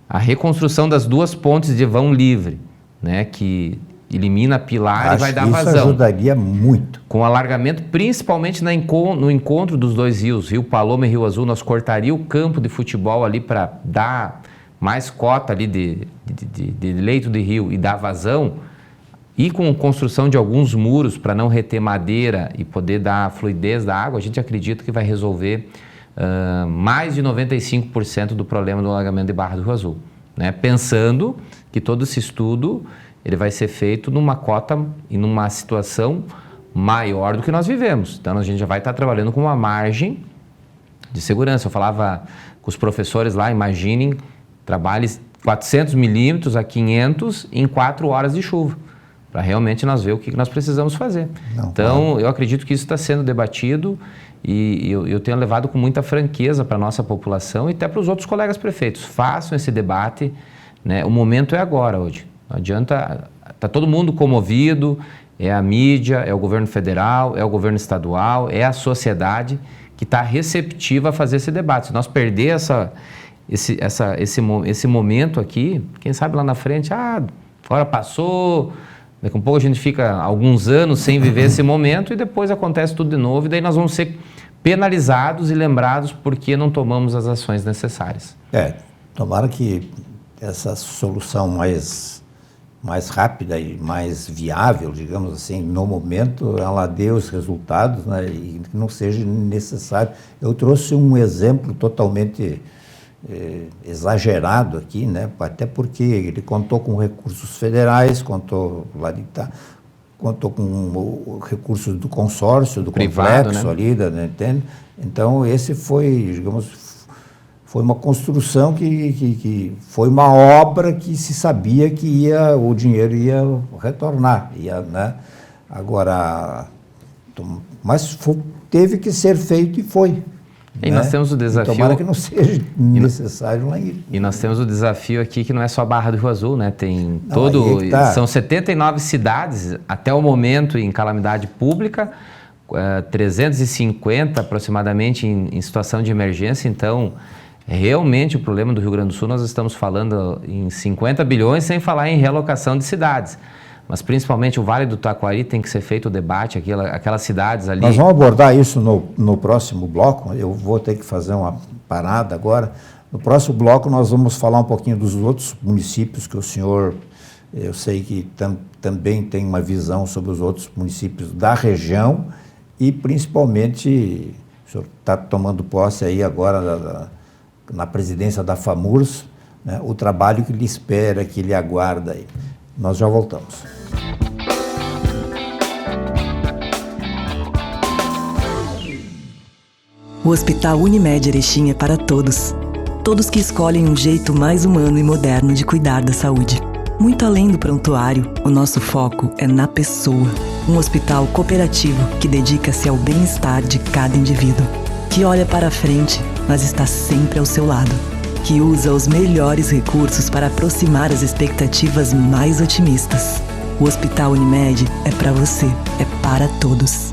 a reconstrução das 2 pontes de vão livre, né, que elimina pilar e vai dar vazão. Isso ajudaria muito. Com o alargamento, principalmente no encontro dos 2 rios, Rio Paloma e Rio Azul, nós cortaria o campo de futebol ali para dar mais cota ali de leito de rio e dar vazão, e com construção de alguns muros para não reter madeira e poder dar fluidez da água, a gente acredita que vai resolver mais de 95% do problema do alagamento de Barra do Rio Azul, né? Pensando que todo esse estudo ele vai ser feito numa cota e numa situação maior do que nós vivemos. Então, a gente já vai estar trabalhando com uma margem de segurança. Eu falava com os professores lá, imaginem, trabalhe 400 milímetros a 500 em 4 horas de chuva, para realmente nós ver o que nós precisamos fazer. Então, eu acredito que isso está sendo debatido e eu tenho levado com muita franqueza para a nossa população e até para os outros colegas prefeitos. Façam esse debate, né? O momento é agora, hoje. Não adianta, está todo mundo comovido, é a mídia, é o governo federal, é o governo estadual, é a sociedade que está receptiva a fazer esse debate. Se nós perder esse momento aqui, quem sabe lá na frente, agora passou, daqui a pouco a gente fica alguns anos sem viver esse momento e depois acontece tudo de novo e daí nós vamos ser penalizados e lembrados porque não tomamos as ações necessárias. Tomara que essa solução mais rápida e mais viável, digamos assim, no momento, ela dê os resultados, né, e que não seja necessário. Eu trouxe um exemplo totalmente exagerado aqui, né, até porque ele contou com recursos federais, contou com recursos do consórcio, do privado, complexo, né? Ali, né, entende? Então, esse foi, digamos, foi uma construção que foi uma obra que se sabia que o dinheiro ia retornar, né? Agora, mas teve que ser feito e foi. E nós temos o desafio... Tomara que não seja necessário lá ir. E nós temos o desafio aqui que não é só Barra do Rio Azul, né? Tem são 79 cidades até o momento em calamidade pública, 350 aproximadamente em situação de emergência, então... Realmente o problema do Rio Grande do Sul, nós estamos falando em 50 bilhões, sem falar em realocação de cidades. Mas principalmente o Vale do Taquari tem que ser feito o debate, aquelas cidades ali... Nós vamos abordar isso no próximo bloco, eu vou ter que fazer uma parada agora. No próximo bloco nós vamos falar um pouquinho dos outros municípios que o senhor, eu sei que também tem uma visão sobre os outros municípios da região e principalmente, o senhor está tomando posse aí agora na presidência da FAMURS, né, o trabalho que lhe espera, que lhe aguarda aí. Nós já voltamos. O Hospital Unimed Erechim é para todos. Todos que escolhem um jeito mais humano e moderno de cuidar da saúde. Muito além do prontuário, o nosso foco é na pessoa. Um hospital cooperativo que dedica-se ao bem-estar de cada indivíduo. Que olha para frente, mas está sempre ao seu lado. Que usa os melhores recursos para aproximar as expectativas mais otimistas. O Hospital Unimed é para você, é para todos.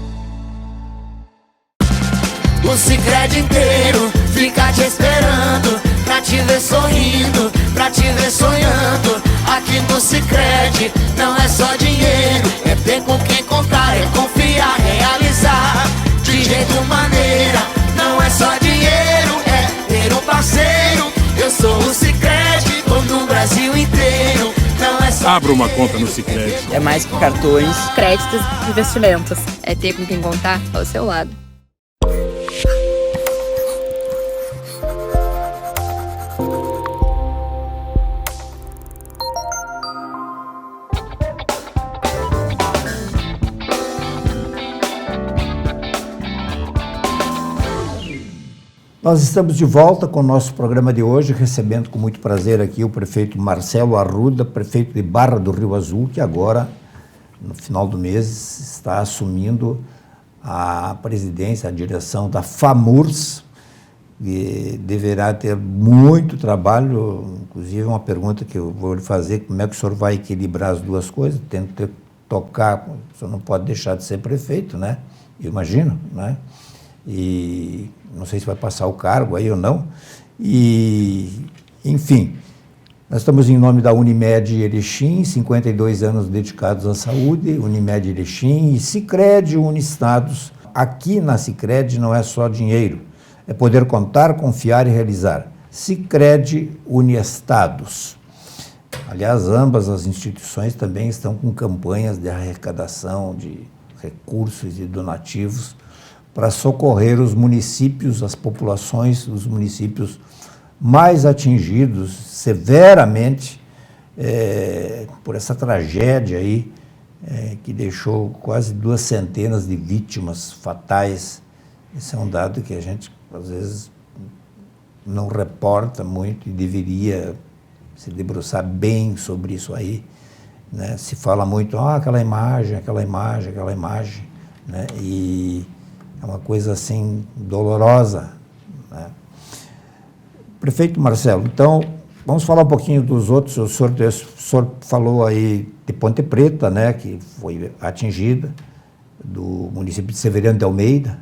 O Sicredi inteiro fica te esperando, pra te ver sorrindo, pra te ver sonhando. Aqui no Sicredi não é só dinheiro, é ter com quem contar, é confiar, realizar de jeito maneira. Não é só dinheiro, é ter um parceiro. Eu sou o Sicredi, tô no Brasil inteiro. Não é só Abra uma conta no Sicredi. É mais que cartões, créditos e investimentos. É ter com quem contar ao seu lado. Nós estamos de volta com o nosso programa de hoje, recebendo com muito prazer aqui o prefeito Marcelo Arruda, prefeito de Barra do Rio Azul, que agora, no final do mês, está assumindo a presidência, a direção da FAMURS, e deverá ter muito trabalho, inclusive uma pergunta que eu vou lhe fazer, como é que o senhor vai equilibrar as duas coisas, tendo que tocar, o senhor não pode deixar de ser prefeito, né? Eu imagino, né? E não sei se vai passar o cargo aí ou não, e, enfim, nós estamos em nome da Unimed Erechim, 52 anos dedicados à saúde, Unimed Erechim e Sicredi Uniestados. Aqui na Sicredi não é só dinheiro, é poder contar, confiar e realizar. Sicredi Uniestados. Aliás, ambas as instituições também estão com campanhas de arrecadação de recursos e donativos para socorrer os municípios, as populações dos municípios mais atingidos severamente por essa tragédia aí, que deixou quase 200 de vítimas fatais. Esse é um dado que a gente, às vezes, não reporta muito e deveria se debruçar bem sobre isso aí, né? Se fala muito, aquela imagem, né? E é uma coisa assim dolorosa, né? Prefeito Marcelo, então vamos falar um pouquinho dos outros. O senhor falou aí de Ponte Preta, né, que foi atingida, do município de Severiano de Almeida,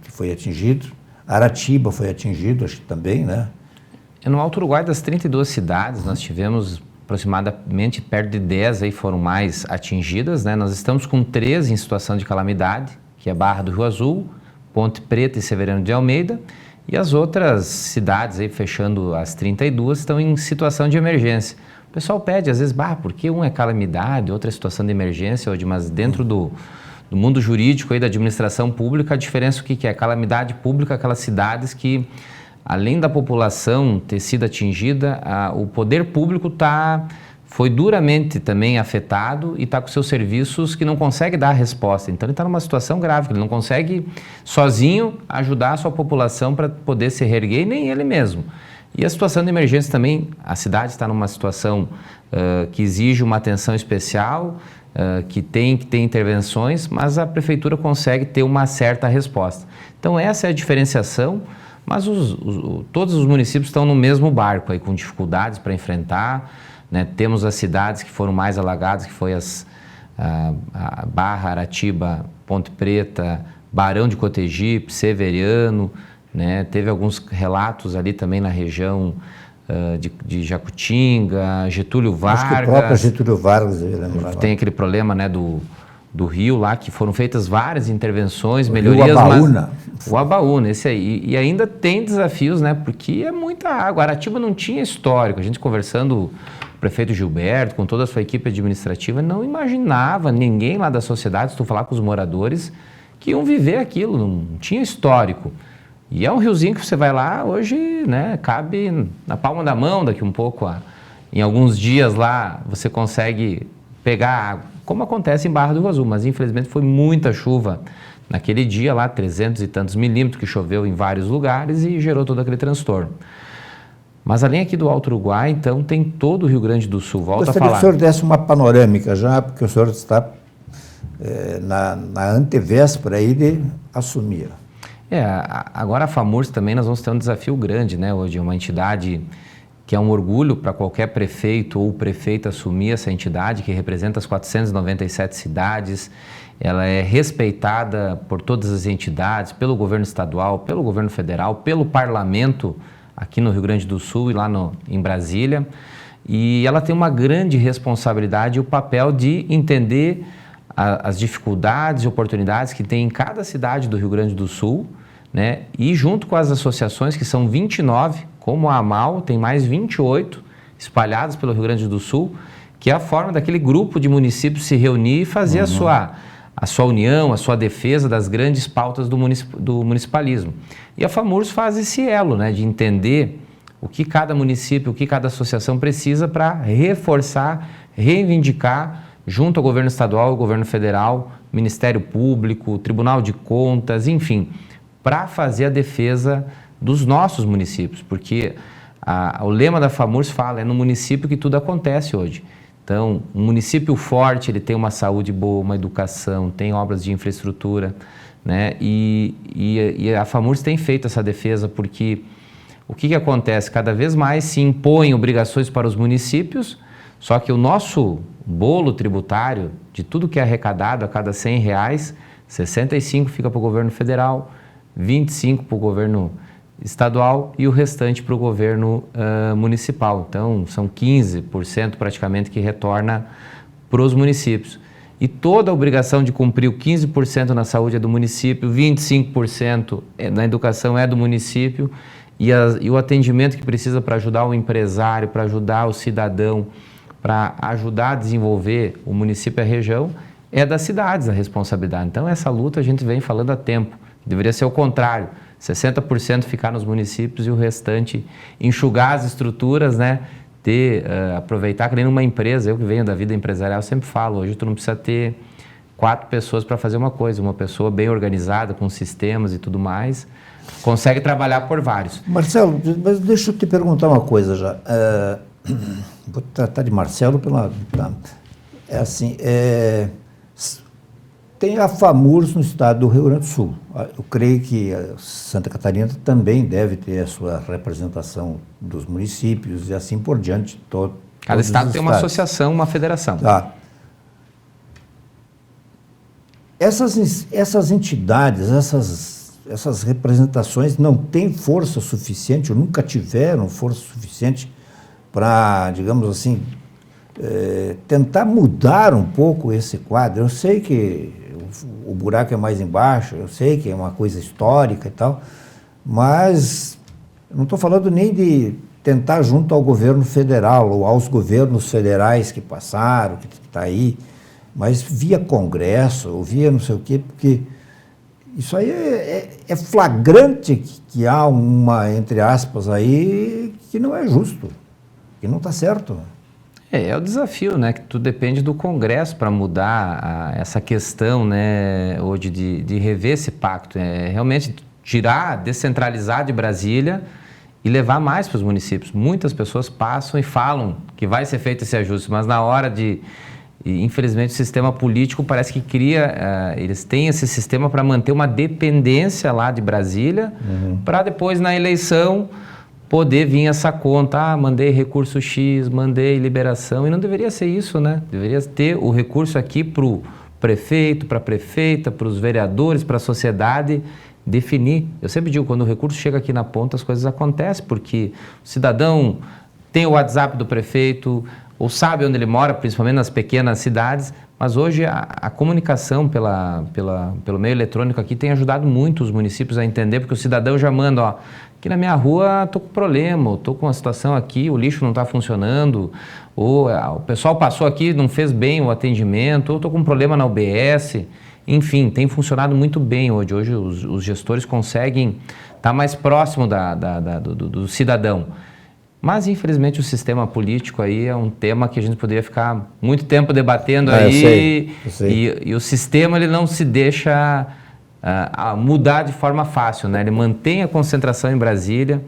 que foi atingido, Aratiba foi atingido, acho que também, né? No Alto Uruguai, das 32 cidades, nós tivemos aproximadamente perto de 10 aí foram mais atingidas, né? Nós estamos com 13 em situação de calamidade, que é Barra do Rio Azul, Ponte Preta e Severiano de Almeida, e as outras cidades, aí, fechando as 32, estão em situação de emergência. O pessoal pede, às vezes, por que um é calamidade, outra é situação de emergência, mas dentro do mundo jurídico, aí, da administração pública, a diferença o que é? Calamidade pública, aquelas cidades que, além da população ter sido atingida, o poder público foi duramente também afetado e está com seus serviços que não consegue dar a resposta. Então ele está numa situação grave, que ele não consegue sozinho ajudar a sua população para poder se reerguer, e nem ele mesmo. E a situação de emergência também, a cidade está numa situação que exige uma atenção especial, que tem que ter intervenções, mas a prefeitura consegue ter uma certa resposta. Então essa é a diferenciação, mas todos os municípios estão no mesmo barco, aí, com dificuldades para enfrentar, né? Temos as cidades que foram mais alagadas, que foi a Barra, Aratiba, Ponte Preta, Barão de Cotegipe, Severiano, né? Teve alguns relatos ali também na região de Jacutinga, Getúlio Vargas. Acho que o próprio Getúlio Vargas, eu lembro. Tem aquele problema, né, do rio lá, que foram feitas várias intervenções, melhorias. O Abaúna. O Abaúna, esse aí. E ainda tem desafios, né, porque é muita água. Aratiba não tinha histórico. A gente conversando com o prefeito Gilberto, com toda a sua equipe administrativa, não imaginava ninguém lá da sociedade, se tu falar com os moradores, que iam viver aquilo, não tinha histórico. E é um riozinho que você vai lá, hoje, né, cabe na palma da mão, daqui um pouco, em alguns dias lá, você consegue pegar água, como acontece em Barra do Rio Azul, mas infelizmente foi muita chuva naquele dia lá, 300 e tantos milímetros, que choveu em vários lugares e gerou todo aquele transtorno. Mas além aqui do Alto Uruguai, então, tem todo o Rio Grande do Sul. Volta a falar. Gostaria que o senhor desse uma panorâmica já, porque o senhor está na antevéspera aí de assumir. Agora a FAMURS também nós vamos ter um desafio grande, né? Hoje é uma entidade que é um orgulho para qualquer prefeito ou prefeita assumir essa entidade, que representa as 497 cidades. Ela é respeitada por todas as entidades, pelo governo estadual, pelo governo federal, pelo parlamento aqui no Rio Grande do Sul e lá em Brasília. E ela tem uma grande responsabilidade e o papel de entender as dificuldades e oportunidades que tem em cada cidade do Rio Grande do Sul, né? E junto com as associações, que são 29, como a AMAL, tem mais 28 espalhadas pelo Rio Grande do Sul, que é a forma daquele grupo de municípios se reunir e fazer a sua união, a sua defesa das grandes pautas do municipalismo. E a FAMURS faz esse elo, né, de entender o que cada município, o que cada associação precisa para reforçar, reivindicar, junto ao governo estadual, ao governo federal, Ministério Público, Tribunal de Contas, enfim, para fazer a defesa dos nossos municípios, porque o lema da FAMURS fala, é no município que tudo acontece hoje. Então, um município forte, ele tem uma saúde boa, uma educação, tem obras de infraestrutura, né? E a FAMURS tem feito essa defesa, porque o que acontece? Cada vez mais se impõem obrigações para os municípios, só que o nosso bolo tributário, de tudo que é arrecadado a cada R$100, 65 fica para o governo federal, 25 para o governo estadual e o restante para o governo municipal. Então, são 15% praticamente que retorna para os municípios. E toda a obrigação de cumprir o 15% na saúde é do município, 25% na educação é do município, e o atendimento que precisa para ajudar o empresário, para ajudar o cidadão, para ajudar a desenvolver o município e a região, é das cidades a responsabilidade. Então, essa luta a gente vem falando há tempo. Deveria ser o contrário, 60% ficar nos municípios e o restante enxugar as estruturas, né? Aproveitar que nem numa empresa, eu que venho da vida empresarial sempre falo, hoje tu não precisa ter 4 pessoas para fazer uma coisa, uma pessoa bem organizada, com sistemas e tudo mais, consegue trabalhar por vários. Marcelo, mas deixa eu te perguntar uma coisa já. Vou tratar de Marcelo é assim, tem a FAMURS no estado do Rio Grande do Sul. Eu creio que Santa Catarina também deve ter a sua representação dos municípios e assim por diante. Cada estado tem uma associação, uma federação. Tá. Essas entidades, essas representações não têm força suficiente, ou nunca tiveram força suficiente para, digamos assim, tentar mudar um pouco esse quadro. Eu sei que o buraco é mais embaixo, eu sei que é uma coisa histórica e tal, mas eu não estou falando nem de tentar junto ao governo federal ou aos governos federais que passaram, que está aí, mas via Congresso, ou via não sei o quê, porque isso aí é flagrante que há uma, entre aspas, aí que não é justo, que não está certo. É o desafio, né? Que tudo depende do Congresso para mudar essa questão, né? Hoje de rever esse pacto. Realmente tirar, descentralizar de Brasília e levar mais para os municípios. Muitas pessoas passam e falam que vai ser feito esse ajuste, mas na hora infelizmente, o sistema político parece que eles têm esse sistema para manter uma dependência lá de Brasília, para depois, na eleição, poder vir essa conta, mandei recurso X, mandei liberação, e não deveria ser isso, né? Deveria ter o recurso aqui para o prefeito, para a prefeita, para os vereadores, para a sociedade definir. Eu sempre digo, quando o recurso chega aqui na ponta, as coisas acontecem, porque o cidadão tem o WhatsApp do prefeito, ou sabe onde ele mora, principalmente nas pequenas cidades, mas hoje a comunicação pelo meio eletrônico aqui tem ajudado muito os municípios a entender, porque o cidadão já manda, ó, aqui na minha rua estou com problema, estou com uma situação aqui, o lixo não está funcionando, ou o pessoal passou aqui, não fez bem o atendimento, ou estou com um problema na UBS. Enfim, tem funcionado muito bem hoje. Hoje os gestores conseguem estar mais próximo do cidadão. Mas, infelizmente, o sistema político aí é um tema que a gente poderia ficar muito tempo debatendo aí. Eu sei. E o sistema ele não se deixa mudar de forma fácil, né? Ele mantém a concentração em Brasília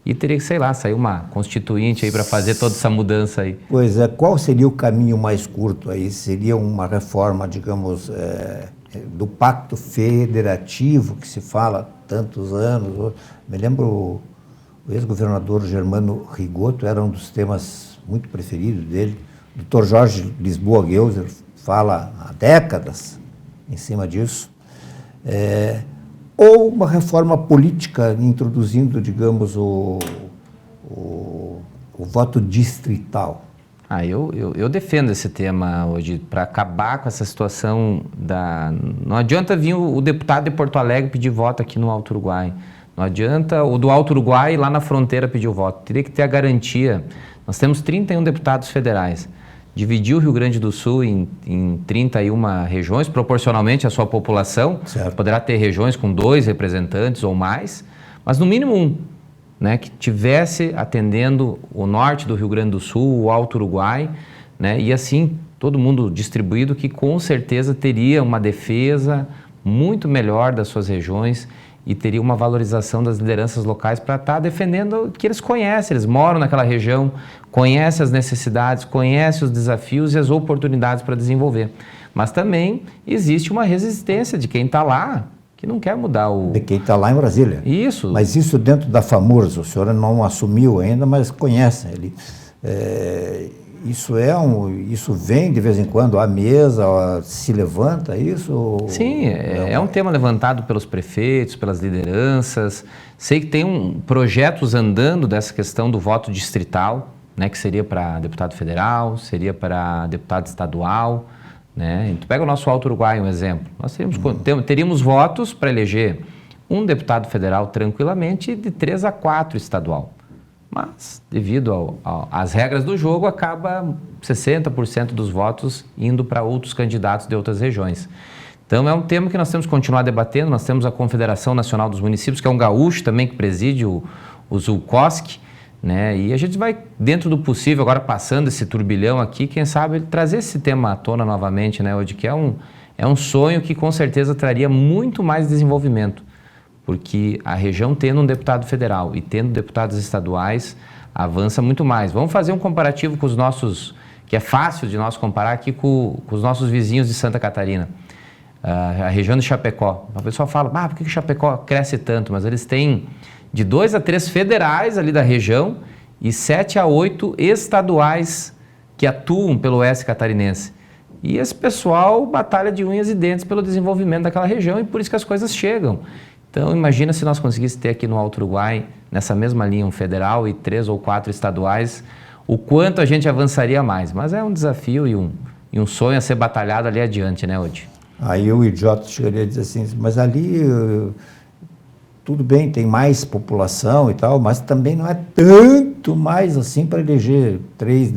e teria que, sei lá, sair uma constituinte aí para fazer toda essa mudança aí. Pois é, qual seria o caminho mais curto aí? Seria uma reforma, digamos, do pacto federativo que se fala há tantos anos. Me lembro, o ex-governador Germano Rigoto era um dos temas muito preferidos dele. O Dr. Jorge Lisboa Geuser fala há décadas em cima disso. Ou uma reforma política introduzindo, digamos, o voto distrital. Eu defendo esse tema hoje, para acabar com essa situação Não adianta vir o deputado de Porto Alegre pedir voto aqui no Alto Uruguai. Não adianta o do Alto Uruguai lá na fronteira pedir o voto. Teria que ter a garantia. Nós temos 31 deputados federais. Dividir o Rio Grande do Sul em 31 regiões, proporcionalmente à sua população. Certo. Poderá ter regiões com 2 representantes ou mais, mas no mínimo 1, né, que tivesse atendendo o norte do Rio Grande do Sul, o Alto Uruguai, né, e assim todo mundo distribuído, que com certeza teria uma defesa muito melhor das suas regiões e teria uma valorização das lideranças locais para estar defendendo o que eles conhecem, eles moram naquela região, conhecem as necessidades, conhecem os desafios e as oportunidades para desenvolver. Mas também existe uma resistência de quem está lá, que não quer mudar o... De quem está lá em Brasília. Isso. Mas isso dentro da FAMURS, o senhor não assumiu ainda, mas conhece ele. Isso vem de vez em quando à mesa, se levanta isso? Sim, é um tema levantado pelos prefeitos, pelas lideranças. Sei que tem projetos andando dessa questão do voto distrital, né, que seria para deputado federal, seria para deputado estadual. Né? Tu pega o nosso Alto Uruguai, um exemplo. Nós teríamos votos para eleger um deputado federal tranquilamente de 3 a 4 estadual. Mas, devido às regras do jogo, acaba 60% dos votos indo para outros candidatos de outras regiões. Então, é um tema que nós temos que continuar debatendo. Nós temos a Confederação Nacional dos Municípios, que é um gaúcho também que preside o Zulkoski, né? E a gente vai, dentro do possível, agora passando esse turbilhão aqui, quem sabe trazer esse tema à tona novamente, né, Odi, que é um sonho que com certeza traria muito mais desenvolvimento, porque a região tendo um deputado federal e tendo deputados estaduais, avança muito mais. Vamos fazer um comparativo com os nossos, que é fácil de nós comparar aqui com os nossos vizinhos de Santa Catarina, a região de Chapecó. O pessoal fala, por que Chapecó cresce tanto? Mas eles têm de 2 a 3 federais ali da região e 7 a 8 estaduais que atuam pelo oeste catarinense. E esse pessoal batalha de unhas e dentes pelo desenvolvimento daquela região e por isso que as coisas chegam. Então, imagina se nós conseguíssemos ter aqui no Alto Uruguai, nessa mesma linha, um federal e 3 ou 4 estaduais, o quanto a gente avançaria mais. Mas é um desafio e um sonho a ser batalhado ali adiante, né, Odi? Aí o idiota chegaria a dizer assim, mas ali tudo bem, tem mais população e tal, mas também não é tanto mais assim para eleger 3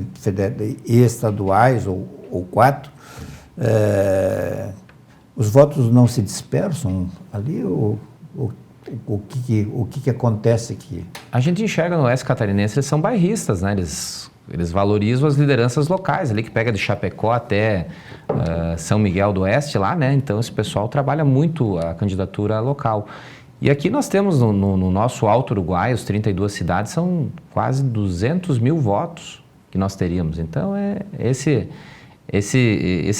estaduais ou 4. Os votos não se dispersam ali? O que acontece aqui? A gente enxerga no oeste catarinense, eles são bairristas, né? Eles valorizam as lideranças locais, ali que pega de Chapecó até São Miguel do Oeste lá, né? Então esse pessoal trabalha muito a candidatura local. E aqui nós temos no nosso Alto Uruguai, os 32 cidades, são quase 200 mil votos que nós teríamos. Então é esse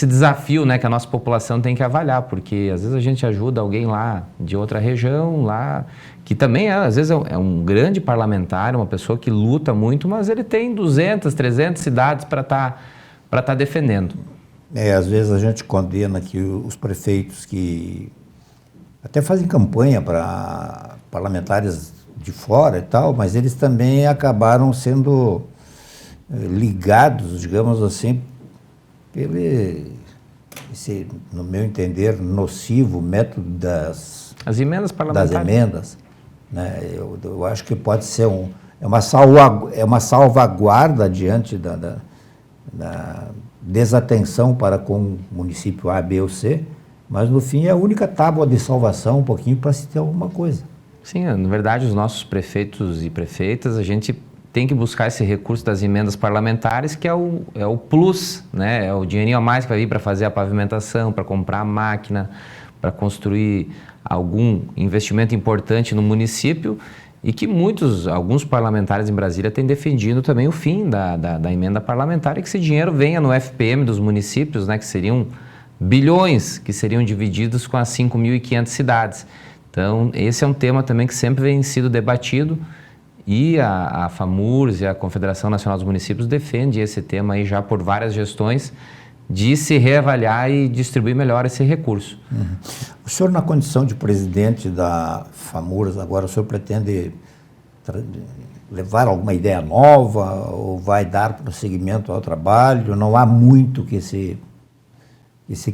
desafio, né, que a nossa população tem que avaliar, porque às vezes a gente ajuda alguém lá de outra região, lá, que também às vezes é um grande parlamentar, uma pessoa que luta muito, mas ele tem 200, 300 cidades para tá defendendo. Às vezes a gente condena aqui os prefeitos que até fazem campanha para parlamentares de fora e tal, mas eles também acabaram sendo ligados, digamos assim, esse, no meu entender, nocivo método das emendas parlamentares. Das emendas, né? Eu acho que pode ser uma salvaguarda diante da desatenção para com o município A, B ou C, mas no fim é a única tábua de salvação um pouquinho para se ter alguma coisa. Sim, na verdade os nossos prefeitos e prefeitas, a gente tem que buscar esse recurso das emendas parlamentares, que é o plus, né? É o dinheirinho a mais que vai vir para fazer a pavimentação, para comprar a máquina, para construir algum investimento importante no município, e que alguns parlamentares em Brasília têm defendido também o fim da emenda parlamentar, e que esse dinheiro venha no FPM dos municípios, né? Que seriam bilhões que seriam divididos com as 5.500 cidades. Então, esse é um tema também que sempre vem sido debatido, e a FAMURS e a Confederação Nacional dos Municípios defende esse tema aí já por várias gestões, de se reavaliar e distribuir melhor esse recurso. Uhum. O senhor, na condição de presidente da FAMURS, agora o senhor pretende levar alguma ideia nova ou vai dar prosseguimento ao trabalho? Não há muito que se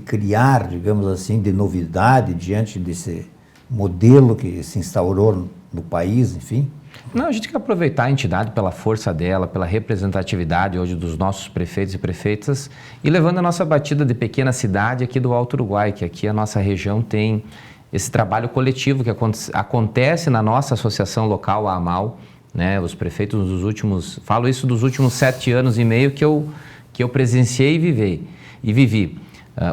criar, digamos assim, de novidade diante desse modelo que se instaurou no país, enfim? Não, a gente quer aproveitar a entidade pela força dela, pela representatividade hoje dos nossos prefeitos e prefeitas, e levando a nossa batida de pequena cidade aqui do Alto Uruguai, que aqui a nossa região tem esse trabalho coletivo que acontece na nossa associação local, a AMAL, né? Os prefeitos falo isso dos últimos 7 anos e meio que eu presenciei e vivi.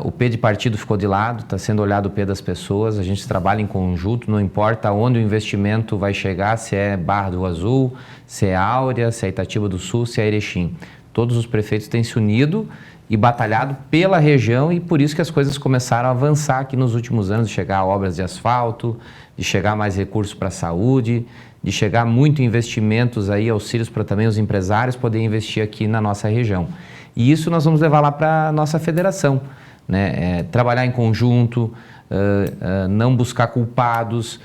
O P de partido ficou de lado, está sendo olhado o P das pessoas, a gente trabalha em conjunto, não importa onde o investimento vai chegar, se é Barra do Rio Azul, se é Áurea, se é Itatiba do Sul, se é Erechim. Todos os prefeitos têm se unido e batalhado pela região e por isso que as coisas começaram a avançar aqui nos últimos anos, de chegar a obras de asfalto, de chegar mais recursos para a saúde, de chegar muito investimentos aí, auxílios para também os empresários poderem investir aqui na nossa região. E isso nós vamos levar lá para a nossa federação, né? Trabalhar em conjunto, não buscar culpados,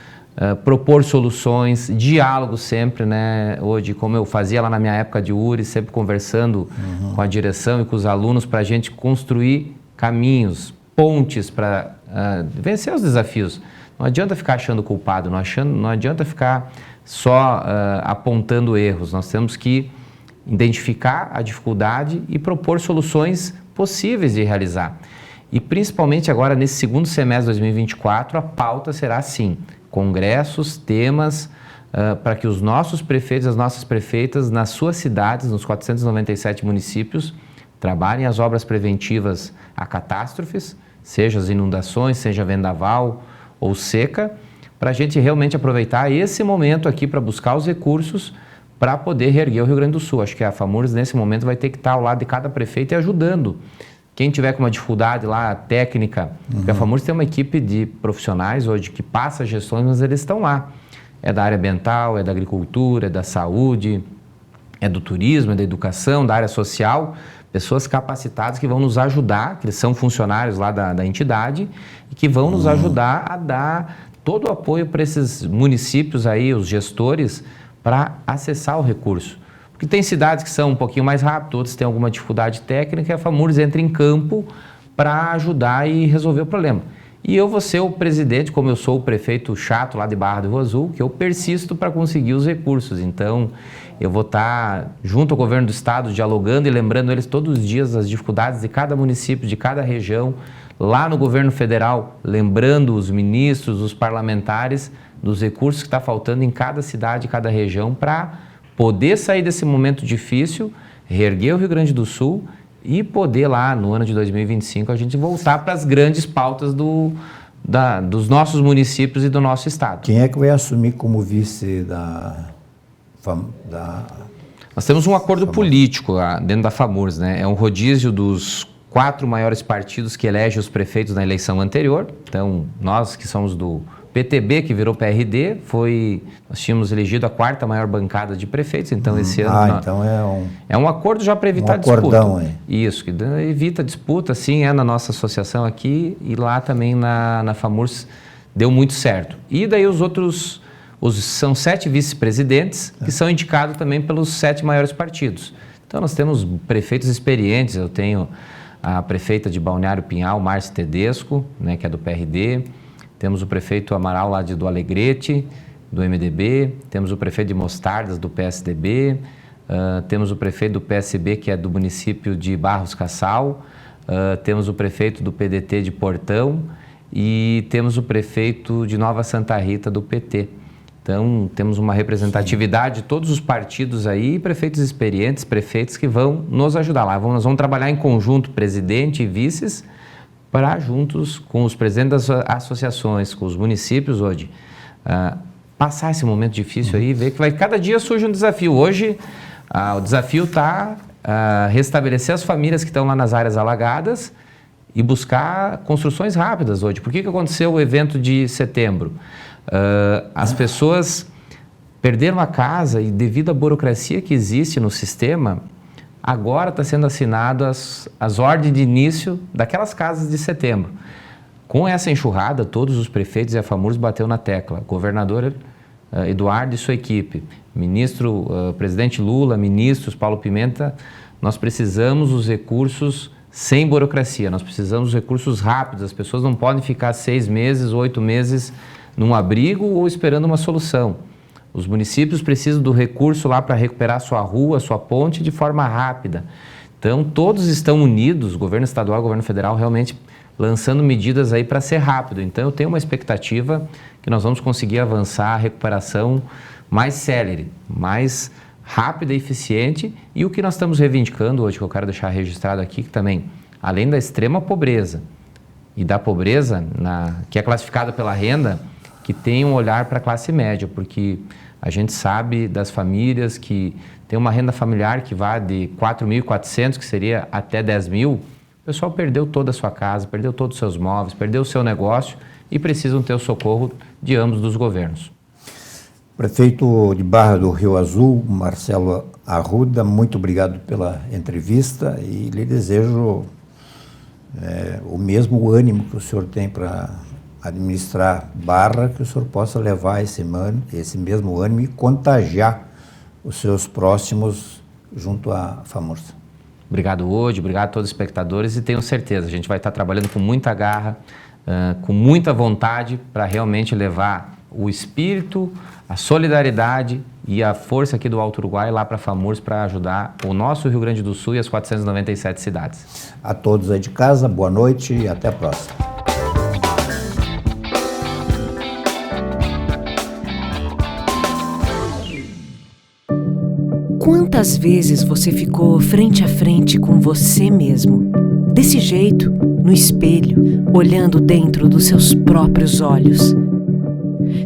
propor soluções, diálogo sempre, né? Hoje, como eu fazia lá na minha época de URI, sempre conversando com a direção e com os alunos para a gente construir caminhos, pontes para vencer os desafios. Não adianta ficar achando culpado, não adianta ficar só apontando erros. Nós temos que identificar a dificuldade e propor soluções possíveis de realizar. E principalmente agora, nesse segundo semestre de 2024, a pauta será assim, congressos, temas, para que os nossos prefeitos, as nossas prefeitas, nas suas cidades, nos 497 municípios, trabalhem as obras preventivas a catástrofes, seja as inundações, seja vendaval ou seca, para a gente realmente aproveitar esse momento aqui para buscar os recursos para poder reerguer o Rio Grande do Sul. Acho que a FAMURS, nesse momento, vai ter que estar ao lado de cada prefeito e ajudando. Quem tiver com uma dificuldade lá, técnica, porque a FAMURS tem uma equipe de profissionais hoje que passa gestões, mas eles estão lá. É da área ambiental, é da agricultura, é da saúde, é do turismo, é da educação, da área social, pessoas capacitadas que vão nos ajudar, que eles são funcionários lá da entidade, e que vão nos ajudar a dar todo o apoio para esses municípios aí, os gestores, para acessar o recurso. Porque tem cidades que são um pouquinho mais rápidas, outras têm alguma dificuldade técnica, e a FAMURS entra em campo para ajudar e resolver o problema. E eu vou ser o presidente, como eu sou o prefeito chato lá de Barra do Rio Azul, que eu persisto para conseguir os recursos. Então, eu vou estar junto ao governo do estado, dialogando e lembrando eles todos os dias as dificuldades de cada município, de cada região, lá no governo federal, lembrando os ministros, os parlamentares, dos recursos que está faltando em cada cidade, cada região, para poder sair desse momento difícil, reerguer o Rio Grande do Sul e poder lá, no ano de 2025, a gente voltar para as grandes pautas dos nossos municípios e do nosso estado. Quem é que vai assumir como vice Nós temos um acordo político dentro da FAMURS, né? É um rodízio dos 4 maiores partidos que elegem os prefeitos na eleição anterior. Então, nós que somos do PTB, que virou PRD, nós tínhamos elegido a 4ª maior bancada de prefeitos, então esse ano... então é um acordo já para evitar acordão, disputa. Isso, que evita disputa, sim, na nossa associação aqui e lá também na FAMURS deu muito certo. E daí os outros, são 7 vice-presidentes que são indicados também pelos 7 maiores partidos. Então nós temos prefeitos experientes, eu tenho a prefeita de Balneário Pinhal, Márcia Tedesco, né, que é do PRD, temos o prefeito Amaral lá do Alegrete, do MDB, temos o prefeito de Mostardas, do PSDB, temos o prefeito do PSB, que é do município de Barros Cassal, temos o prefeito do PDT de Portão e temos o prefeito de Nova Santa Rita, do PT. Então, temos uma representatividade de todos os partidos aí, prefeitos experientes, prefeitos que vão nos ajudar lá. Nós vamos trabalhar em conjunto, presidente e vices, para juntos com os presidentes das associações, com os municípios hoje, passar esse momento difícil aí, ver que cada dia surge um desafio. Hoje, o desafio está restabelecer as famílias que estão lá nas áreas alagadas e buscar construções rápidas hoje. Por que aconteceu o evento de setembro? As pessoas perderam a casa e devido à burocracia que existe no sistema, agora está sendo assinado as ordens de início daquelas casas de setembro. Com essa enxurrada, todos os prefeitos e a FAMURS bateu na tecla. Governador Eduardo e sua equipe, presidente Lula, ministros, Paulo Pimenta, nós precisamos dos recursos sem burocracia, nós precisamos dos recursos rápidos, as pessoas não podem ficar 6 meses, 8 meses num abrigo ou esperando uma solução. Os municípios precisam do recurso lá para recuperar sua rua, sua ponte de forma rápida. Então, todos estão unidos, governo estadual, governo federal, realmente lançando medidas aí para ser rápido. Então, eu tenho uma expectativa que nós vamos conseguir avançar a recuperação mais célere, mais rápida e eficiente. E o que nós estamos reivindicando hoje, que eu quero deixar registrado aqui, que também além da extrema pobreza e da pobreza que é classificada pela renda, que tem um olhar para a classe média, porque a gente sabe das famílias que tem uma renda familiar que vai de 4.400, que seria até 10.000, o pessoal perdeu toda a sua casa, perdeu todos os seus móveis, perdeu o seu negócio e precisam ter o socorro de ambos dos governos. Prefeito de Barra do Rio Azul, Marcelo Arruda, muito obrigado pela entrevista e lhe desejo o mesmo ânimo que o senhor tem para administrar Barra, que o senhor possa levar esse mesmo ânimo e contagiar os seus próximos junto à FAMURSA. Obrigado, Odi, obrigado a todos os espectadores e tenho certeza, a gente vai estar trabalhando com muita garra, com muita vontade para realmente levar o espírito, a solidariedade e a força aqui do Alto Uruguai lá para a FAMURSA para ajudar o nosso Rio Grande do Sul e as 497 cidades. A todos aí de casa, boa noite e até a próxima. Quantas vezes você ficou frente a frente com você mesmo, desse jeito, no espelho, olhando dentro dos seus próprios olhos,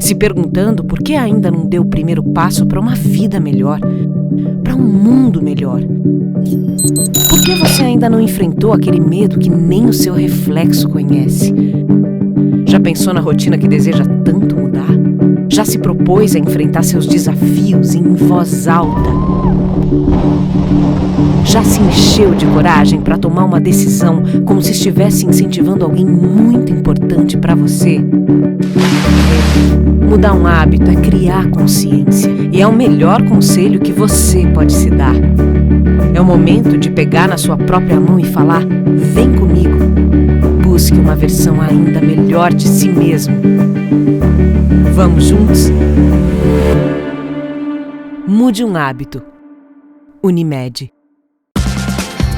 se perguntando por que ainda não deu o primeiro passo para uma vida melhor, para um mundo melhor? Por que você ainda não enfrentou aquele medo que nem o seu reflexo conhece? Já pensou na rotina que deseja tanto mudar? Já se propôs a enfrentar seus desafios em voz alta? Já se encheu de coragem para tomar uma decisão como se estivesse incentivando alguém muito importante para você? Mudar um hábito é criar consciência e é o melhor conselho que você pode se dar. É o momento de pegar na sua própria mão e falar: vem comigo. Busque uma versão ainda melhor de si mesmo. Vamos juntos? Mude um hábito. Unimed.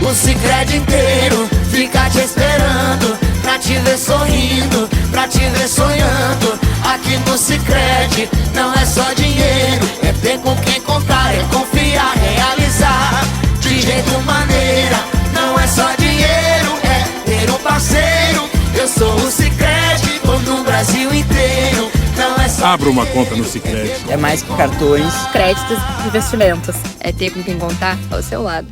O Sicredi inteiro fica te esperando, pra te ver sorrindo, pra te ver sonhando. Aqui no Sicredi não é só dinheiro, é ter com quem contar, é confiar, realizar de jeito maneira. Não é só dinheiro, é ter um parceiro. Eu sou o Sicredi, tô no Brasil inteiro. Não é só Abra uma conta no Sicredi. É mais que cartões, Créditos e investimentos. É ter com quem contar ao seu lado.